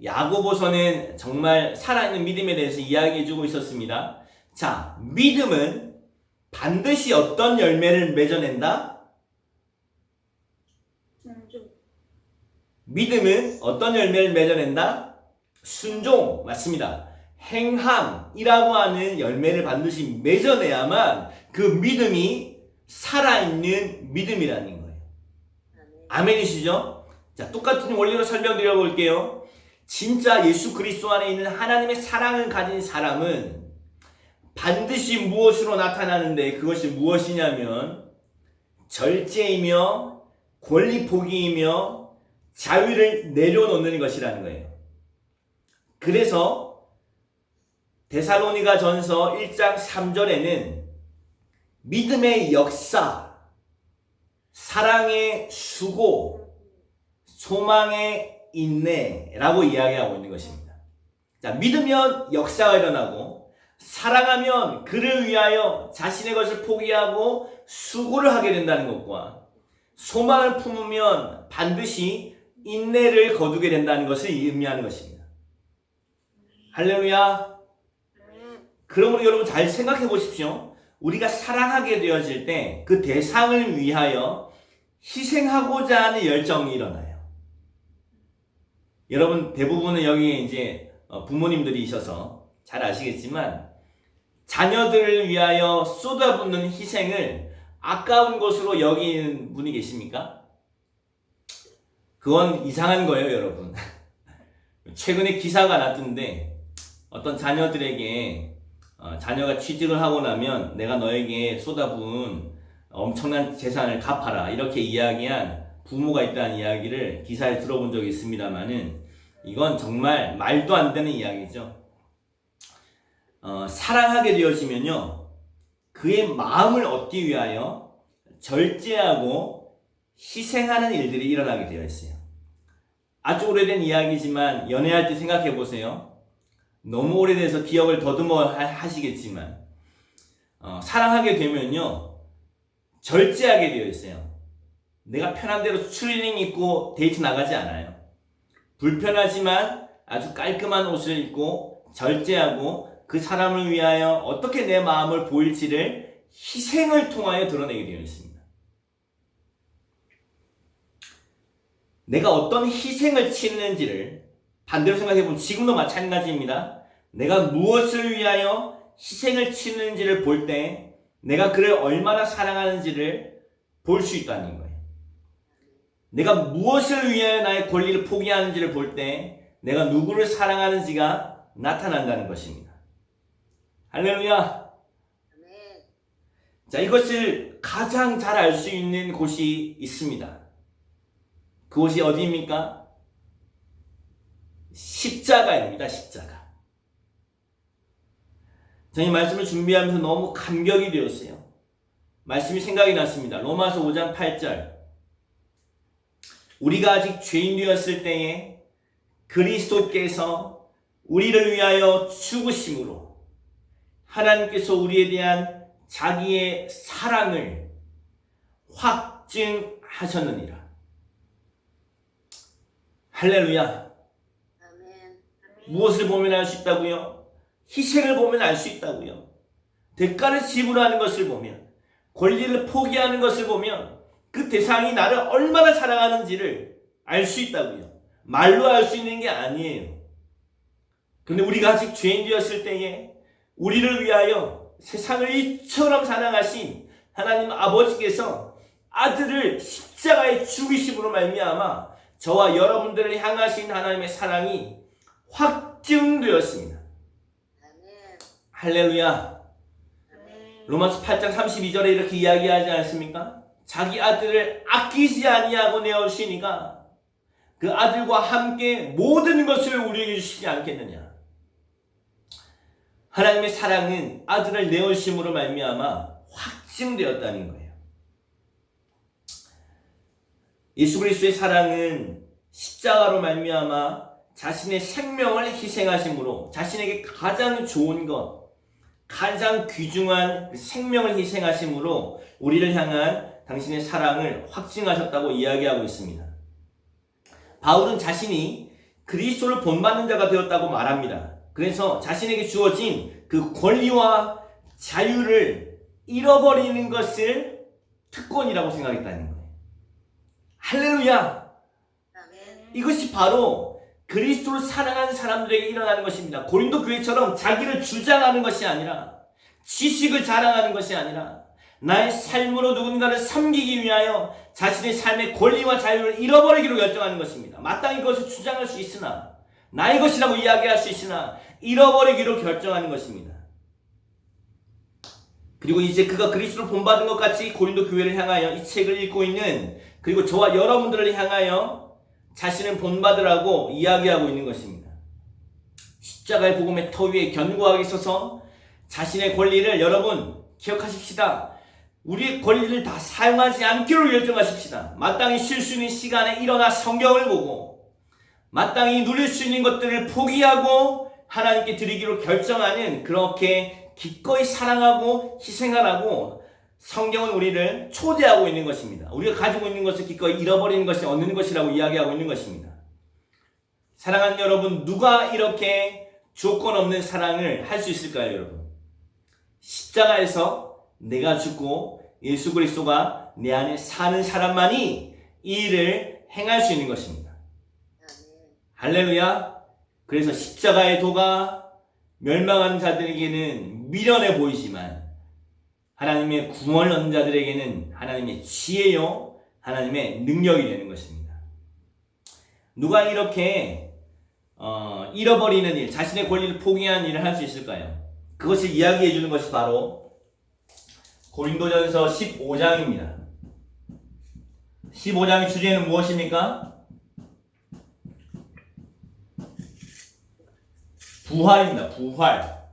야고보서는 정말 살아있는 믿음에 대해서 이야기해주고 있었습니다. 자, 믿음은 반드시 어떤 열매를 맺어낸다? 믿음은 어떤 열매를 맺어낸다? 순종, 맞습니다. 행함이라고 하는 열매를 반드시 맺어내야만 그 믿음이 살아있는 믿음이라는 거예요. 아멘이시죠? 자, 똑같은 원리로 설명드려 볼게요. 진짜 예수 그리스도 안에 있는 하나님의 사랑을 가진 사람은 반드시 무엇으로 나타나는데, 그것이 무엇이냐면 절제이며 권리 포기이며 자유를 내려놓는 것이라는 거예요. 그래서 데살로니가 전서 1장 3절에는 믿음의 역사, 사랑의 수고, 소망의 인내라고 이야기하고 있는 것입니다. 자, 믿으면 역사가 일어나고, 사랑하면 그를 위하여 자신의 것을 포기하고 수고를 하게 된다는 것과, 소망을 품으면 반드시 인내를 거두게 된다는 것을 의미하는 것입니다. 할렐루야. 그러므로 여러분 잘 생각해 보십시오. 우리가 사랑하게 되어질 때 그 대상을 위하여 희생하고자 하는 열정이 일어나요. 여러분 대부분은 여기에 이제 부모님들이셔서 잘 아시겠지만 자녀들을 위하여 쏟아붓는 희생을 아까운 것으로 여기는 분이 계십니까? 그건 이상한 거예요, 여러분. 최근에 기사가 났던데 어떤 자녀들에게 자녀가 취직을 하고 나면 내가 너에게 쏟아부은 엄청난 재산을 갚아라 이렇게 이야기한 부모가 있다는 이야기를 기사에 들어본 적이 있습니다만은 이건 정말 말도 안 되는 이야기죠. 사랑하게 되어지면요 그의 마음을 얻기 위하여 절제하고 희생하는 일들이 일어나게 되어 있어요. 아주 오래된 이야기지만 연애할 때 생각해 보세요. 너무 오래돼서 기억을 더듬어 하시겠지만 사랑하게 되면요 절제하게 되어 있어요. 내가 편한 대로 추리닝 입고 데이트 나가지 않아요. 불편하지만 아주 깔끔한 옷을 입고 절제하고 그 사람을 위하여 어떻게 내 마음을 보일지를 희생을 통하여 드러내게 되어 있습니다. 내가 어떤 희생을 치는지를 반대로 생각해보면 지금도 마찬가지입니다. 내가 무엇을 위하여 희생을 치는지를 볼 때 내가 그를 얼마나 사랑하는지를 볼 수 있다는 거예요. 내가 무엇을 위하여 나의 권리를 포기하는지를 볼 때 내가 누구를 사랑하는지가 나타난다는 것입니다. 할렐루야. 자, 이것을 가장 잘 알 수 있는 곳이 있습니다. 그곳이 어디입니까? 십자가입니다. 십자가. 저는 이 말씀을 준비하면서 너무 감격이 되었어요. 말씀이 생각이 났습니다. 로마서 5장 8절. 우리가 아직 죄인되었을 때에 그리스도께서 우리를 위하여 죽으심으로 하나님께서 우리에 대한 자기의 사랑을 확증하셨느니라. 할렐루야. 무엇을 보면 알 수 있다고요? 희생을 보면 알 수 있다고요. 대가를 지불하는 것을 보면, 권리를 포기하는 것을 보면 그 대상이 나를 얼마나 사랑하는지를 알 수 있다고요. 말로 알 수 있는 게 아니에요. 그런데 우리가 아직 죄인 되었을 때에 우리를 위하여 세상을 이처럼 사랑하신 하나님 아버지께서 아들을 십자가에 죽이심으로 말미암아 저와 여러분들을 향하신 하나님의 사랑이 확증되었습니다. 할렐루야. 로마서 8장 32절에 이렇게 이야기하지 않습니까? 자기 아들을 아끼지 아니하고 내어주시니까 그 아들과 함께 모든 것을 우리에게 주시지 않겠느냐. 하나님의 사랑은 아들을 내어주심으로 말미암아 확증되었다는 거예요. 예수 그리스도의 사랑은 십자가로 말미암아 자신의 생명을 희생하심으로 자신에게 가장 좋은 것, 가장 귀중한 생명을 희생하심으로 우리를 향한 당신의 사랑을 확증하셨다고 이야기하고 있습니다. 바울은 자신이 그리스도를 본받는 자가 되었다고 말합니다. 그래서 자신에게 주어진 그 권리와 자유를 잃어버리는 것을 특권이라고 생각했다는 거예요. 할렐루야! 이것이 바로 그리스도를 사랑하는 사람들에게 일어나는 것입니다. 고린도 교회처럼 자기를 주장하는 것이 아니라, 지식을 자랑하는 것이 아니라, 나의 삶으로 누군가를 섬기기 위하여 자신의 삶의 권리와 자유를 잃어버리기로 결정하는 것입니다. 마땅히 그것을 주장할 수 있으나, 나의 것이라고 이야기할 수 있으나 잃어버리기로 결정하는 것입니다. 그리고 이제 그가 그리스도를 본받은 것 같이 고린도 교회를 향하여 이 책을 읽고 있는, 그리고 저와 여러분들을 향하여 자신을 본받으라고 이야기하고 있는 것입니다. 십자가의 복음의 터 위에 견고하게 서서 자신의 권리를, 여러분 기억하십시다. 우리의 권리를 다 사용하지 않기로 결정하십시다. 마땅히 쉴 수 있는 시간에 일어나 성경을 보고 마땅히 누릴 수 있는 것들을 포기하고 하나님께 드리기로 결정하는, 그렇게 기꺼이 사랑하고 희생하라고 성경은 우리를 초대하고 있는 것입니다. 우리가 가지고 있는 것을 기꺼이 잃어버리는 것이 얻는 것이라고 이야기하고 있는 것입니다. 사랑하는 여러분, 누가 이렇게 조건 없는 사랑을 할 수 있을까요, 여러분? 십자가에서 내가 죽고 예수 그리스도가 내 안에 사는 사람만이 이 일을 행할 수 있는 것입니다. 할렐루야. 그래서 십자가의 도가 멸망하는 자들에게는 미련해 보이지만 하나님의 구원을 얻는 자들에게는 하나님의 지혜요, 하나님의 능력이 되는 것입니다. 누가 이렇게 잃어버리는 일, 자신의 권리를 포기한 일을 할 수 있을까요? 그것을 이야기해 주는 것이 바로 고린도전서 15장입니다. 15장의 주제는 무엇입니까? 부활입니다. 부활.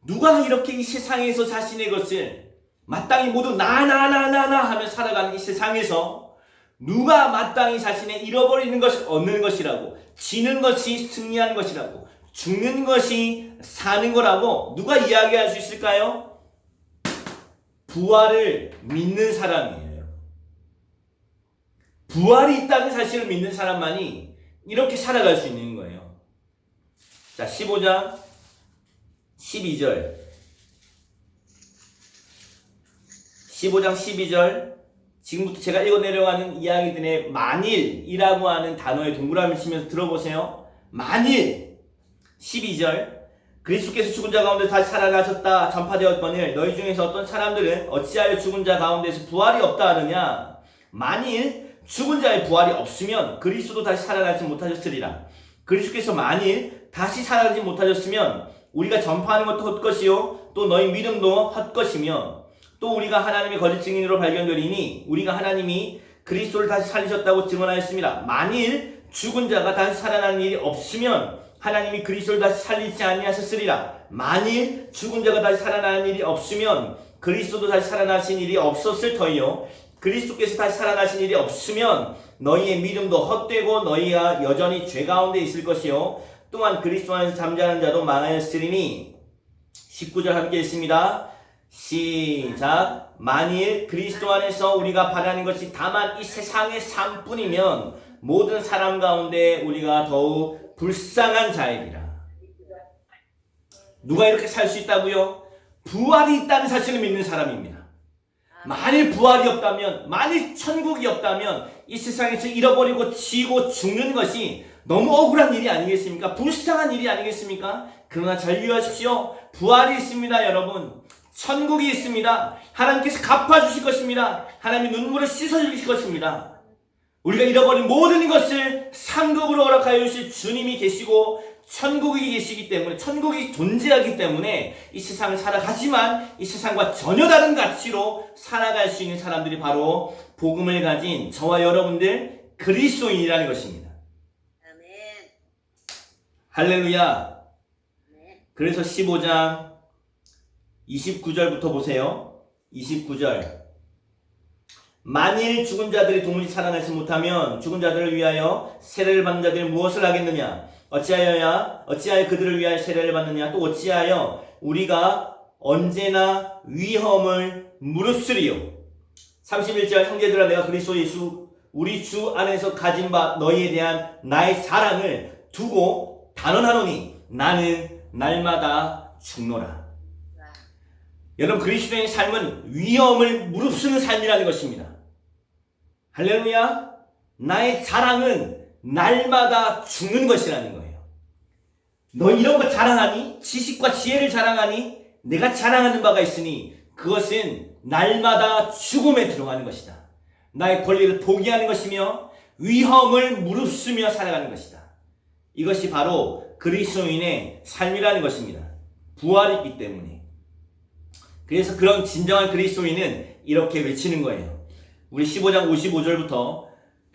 누가 이렇게 이 세상에서 자신의 것을 마땅히 모두 나 하며 살아가는 이 세상에서 누가 마땅히 자신의 잃어버리는 것을 얻는 것이라고, 지는 것이 승리하는 것이라고, 죽는 것이 사는 거라고 누가 이야기할 수 있을까요? 부활을 믿는 사람이에요. 부활이 있다는 사실을 믿는 사람만이 이렇게 살아갈 수 있는 거예요. 자, 15장 12절. 15장 12절. 지금부터 제가 읽어 내려가는 이야기들의 만일이라고 하는 단어에 동그라미 치면서 들어보세요. 만일 12절. 그리스도께서 죽은 자 가운데 다시 살아나셨다 전파되었거늘 너희 중에서 어떤 사람들은 어찌하여 죽은 자 가운데서 부활이 없다 하느냐. 만일 죽은 자의 부활이 없으면 그리스도도 다시 살아나지 못하셨으리라. 그리스도께서 만일 다시 살아나지 못하셨으면 우리가 전파하는 것도 헛것이요 또 너희 믿음도 헛것이며 또 우리가 하나님의 거짓 증인으로 발견되리니 우리가 하나님이 그리스도를 다시 살리셨다고 증언하였습니다. 만일 죽은 자가 다시 살아나는 일이 없으면 하나님이 그리스도를 다시 살리지 아니하셨으리라. 만일 죽은 자가 다시 살아나는 일이 없으면 그리스도도 다시 살아나신 일이 없었을 터이요 그리스도께서 다시 살아나신 일이 없으면 너희의 믿음도 헛되고 너희가 여전히 죄 가운데 있을 것이요 또한 그리스도 안에서 잠자는 자도 망하였으리니. 19절 함께 읽습니다. 시작. 만일 그리스도 안에서 우리가 바라는 것이 다만 이 세상의 삶뿐이면 모든 사람 가운데 우리가 더욱 불쌍한 자이리라. 누가 이렇게 살 수 있다고요? 부활이 있다는 사실을 믿는 사람입니다. 만일 부활이 없다면, 만일 천국이 없다면 이 세상에서 잃어버리고 지고 죽는 것이 너무 억울한 일이 아니겠습니까? 불쌍한 일이 아니겠습니까? 그러나 잘 유의하십시오. 부활이 있습니다, 여러분. 천국이 있습니다. 하나님께서 갚아주실 것입니다. 하나님의 눈물을 씻어주실 것입니다. 우리가 잃어버린 모든 것을 상급으로 허락하여 주실 주님이 계시고 천국이 계시기 때문에, 천국이 존재하기 때문에 이 세상을 살아가지만 이 세상과 전혀 다른 가치로 살아갈 수 있는 사람들이 바로 복음을 가진 저와 여러분들 그리스도인이라는 것입니다. 아멘. 할렐루야. 그래서 15장 29절부터 보세요. 29절. 만일 죽은 자들이 동일히 살아나지 못하면 죽은 자들을 위하여 세례를 받는 자들이 무엇을 하겠느냐? 어찌하여 그들을 위하여 세례를 받느냐? 또 어찌하여 우리가 언제나 위험을 무릅쓰리요? 31절. 형제들아 내가 그리스도 예수 우리 주 안에서 가진 바 너희에 대한 나의 자랑을 두고 단언하노니 나는 날마다 죽노라. 여러분, 그리스도의 삶은 위험을 무릅쓰는 삶이라는 것입니다. 할렐루야. 나의 자랑은 날마다 죽는 것이라는 거예요. 너 이런 거 자랑하니? 지식과 지혜를 자랑하니? 내가 자랑하는 바가 있으니 그것은 날마다 죽음에 들어가는 것이다. 나의 권리를 포기하는 것이며 위험을 무릅쓰며 살아가는 것이다. 이것이 바로 그리스도인의 삶이라는 것입니다. 부활이 있기 때문에. 그래서 그런 진정한 그리스도인은 이렇게 외치는 거예요. 우리 15장 55절부터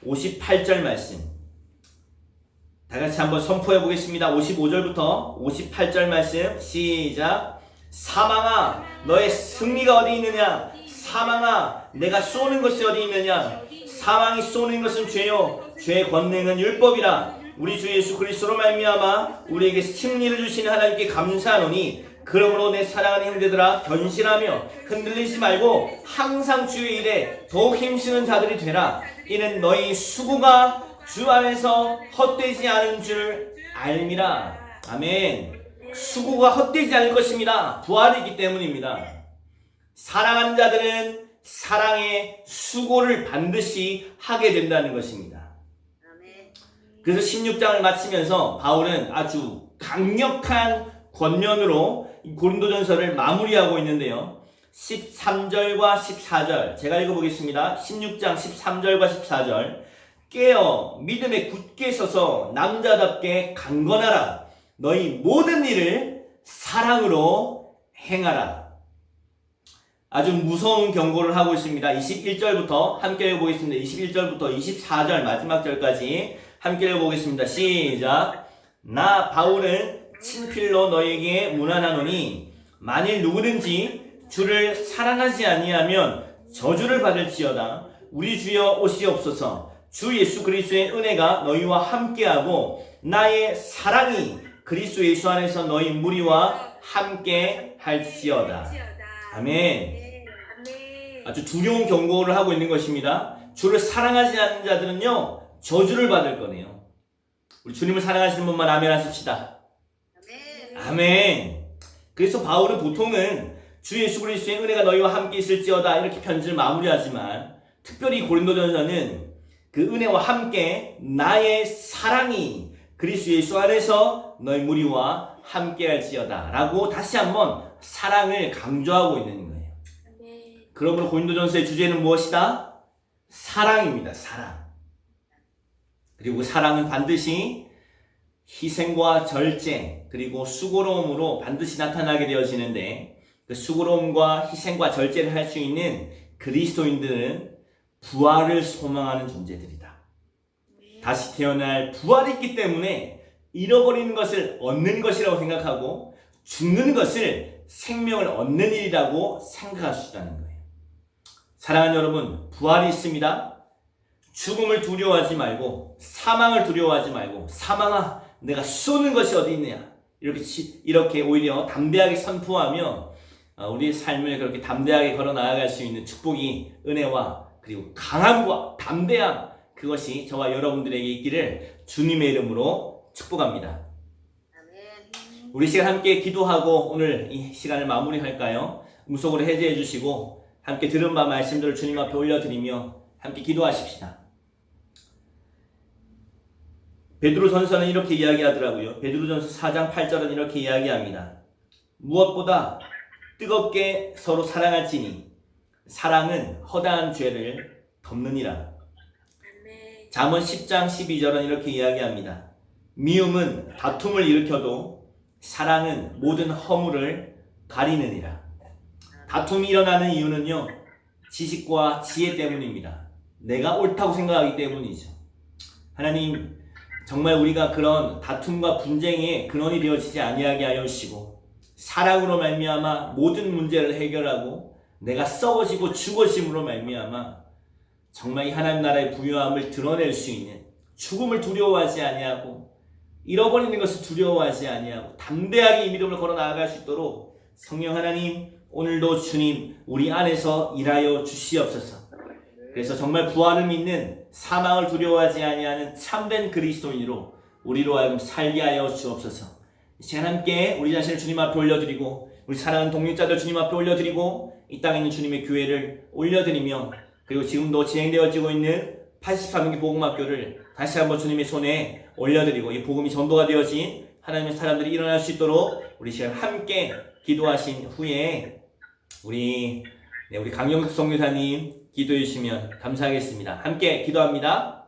58절 말씀 다 같이 한번 선포해 보겠습니다. 55절부터 58절 말씀 시작. 사망아 너의 승리가 어디 있느냐? 사망아 내가 쏘는 것이 어디 있느냐? 사망이 쏘는 것은 죄요 죄의 권능은 율법이라. 우리 주 예수 그리스도로 말미암아 우리에게 승리를 주시는 하나님께 감사하노니 그러므로 내 사랑하는 형제들아 견실하며 흔들리지 말고 항상 주의 일에 더욱 힘쓰는 자들이 되라. 이는 너희 수고가 주 안에서 헛되지 않은 줄 알미라. 아멘. 수고가 헛되지 않을 것입니다. 부활이 있기 때문입니다. 사랑하는 자들은 사랑의 수고를 반드시 하게 된다는 것입니다. 그래서 16장을 마치면서 바울은 아주 강력한 권면으로 고린도전서를 마무리하고 있는데요. 13절과 14절 제가 읽어보겠습니다. 16장 13절과 14절 깨어 믿음에 굳게 서서 남자답게 강건하라. 너희 모든 일을 사랑으로 행하라. 아주 무서운 경고를 하고 있습니다. 21절부터 함께 읽어보겠습니다. 21절부터 24절 마지막 절까지 함께 읽어보겠습니다. 시작. 나 바울은 친필로 너에게 문안하노니 만일 누구든지 주를 사랑하지 아니하면 저주를 받을지어다. 우리 주여 오시옵소서. 주 예수 그리스도의 은혜가 너희와 함께하고 나의 사랑이 그리스도 예수 안에서 너희 무리와 함께 할지어다. 아멘. 아주 두려운 경고를 하고 있는 것입니다. 주를 사랑하지 않는 자들은요 저주를 받을 거네요. 우리 주님을 사랑하시는 분만 아멘 하십시다. 아멘. 그래서 바울은 보통은 주 예수 그리스도의 은혜가 너희와 함께 있을지어다 이렇게 편지를 마무리하지만 특별히 고린도전서는 그 은혜와 함께 나의 사랑이 그리스도 예수 안에서 너희 무리와 함께 할지어다 라고 다시 한번 사랑을 강조하고 있는 거예요. 그러므로 고린도전서의 주제는 무엇이다? 사랑입니다. 사랑. 그리고 사랑은 반드시 희생과 절제 그리고 수고로움으로 반드시 나타나게 되어지는데 그 수고로움과 희생과 절제를 할 수 있는 그리스도인들은 부활을 소망하는 존재들이다. 다시 태어날 부활이 있기 때문에 잃어버리는 것을 얻는 것이라고 생각하고 죽는 것을 생명을 얻는 일이라고 생각할 수 있다는 거예요. 사랑하는 여러분, 부활이 있습니다. 죽음을 두려워하지 말고 사망을 두려워하지 말고 사망아 내가 쏘는 것이 어디 있느냐 이렇게 오히려 담대하게 선포하며 우리의 삶을 그렇게 담대하게 걸어 나아갈 수 있는 축복이 은혜와 그리고 강함과 담대함 그것이 저와 여러분들에게 있기를 주님의 이름으로 축복합니다. 우리 시간 함께 기도하고 오늘 이 시간을 마무리할까요? 음속으로 해제해 주시고 함께 들은 바 말씀들을 주님 앞에 올려드리며 함께 기도하십시다. 베드로전서는 이렇게 이야기하더라고요. 베드로전서 4장 8절은 이렇게 이야기합니다. 무엇보다 뜨겁게 서로 사랑할지니 사랑은 허다한 죄를 덮느니라. 잠언 10장 12절은 이렇게 이야기합니다. 미움은 다툼을 일으켜도 사랑은 모든 허물을 가리느니라. 다툼이 일어나는 이유는요 지식과 지혜 때문입니다. 내가 옳다고 생각하기 때문이죠. 하나님 정말 우리가 그런 다툼과 분쟁의 근원이 되어지지 아니하게 하여 주시고 사랑으로 말미암아 모든 문제를 해결하고 내가 썩어지고 죽어짐으로 말미암아 정말 이 하나님 나라의 부유함을 드러낼 수 있는 죽음을 두려워하지 아니하고 잃어버리는 것을 두려워하지 아니하고 담대하게 이 믿음을 걸어 나아갈 수 있도록 성령 하나님 오늘도 주님 우리 안에서 일하여 주시옵소서. 그래서 정말 부활을 믿는 사망을 두려워하지 아니하는 참된 그리스도인으로 우리로 하여금 살게 하여 주옵소서. 이 시간 함께 우리 자신을 주님 앞에 올려드리고 우리 사랑하는 동역자들 주님 앞에 올려드리고 이 땅에 있는 주님의 교회를 올려드리며 그리고 지금도 진행되어지고 있는 83명기 복음학교를 다시 한번 주님의 손에 올려드리고 이 복음이 전도가 되어진 하나님의 사람들이 일어날 수 있도록 우리 시간 함께 기도하신 후에 우리 강영숙 선교사님 기도해 주시면 감사하겠습니다. 함께 기도합니다.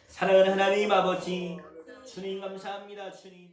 사랑하는 하나님 아버지 주님 감사합니다. 주님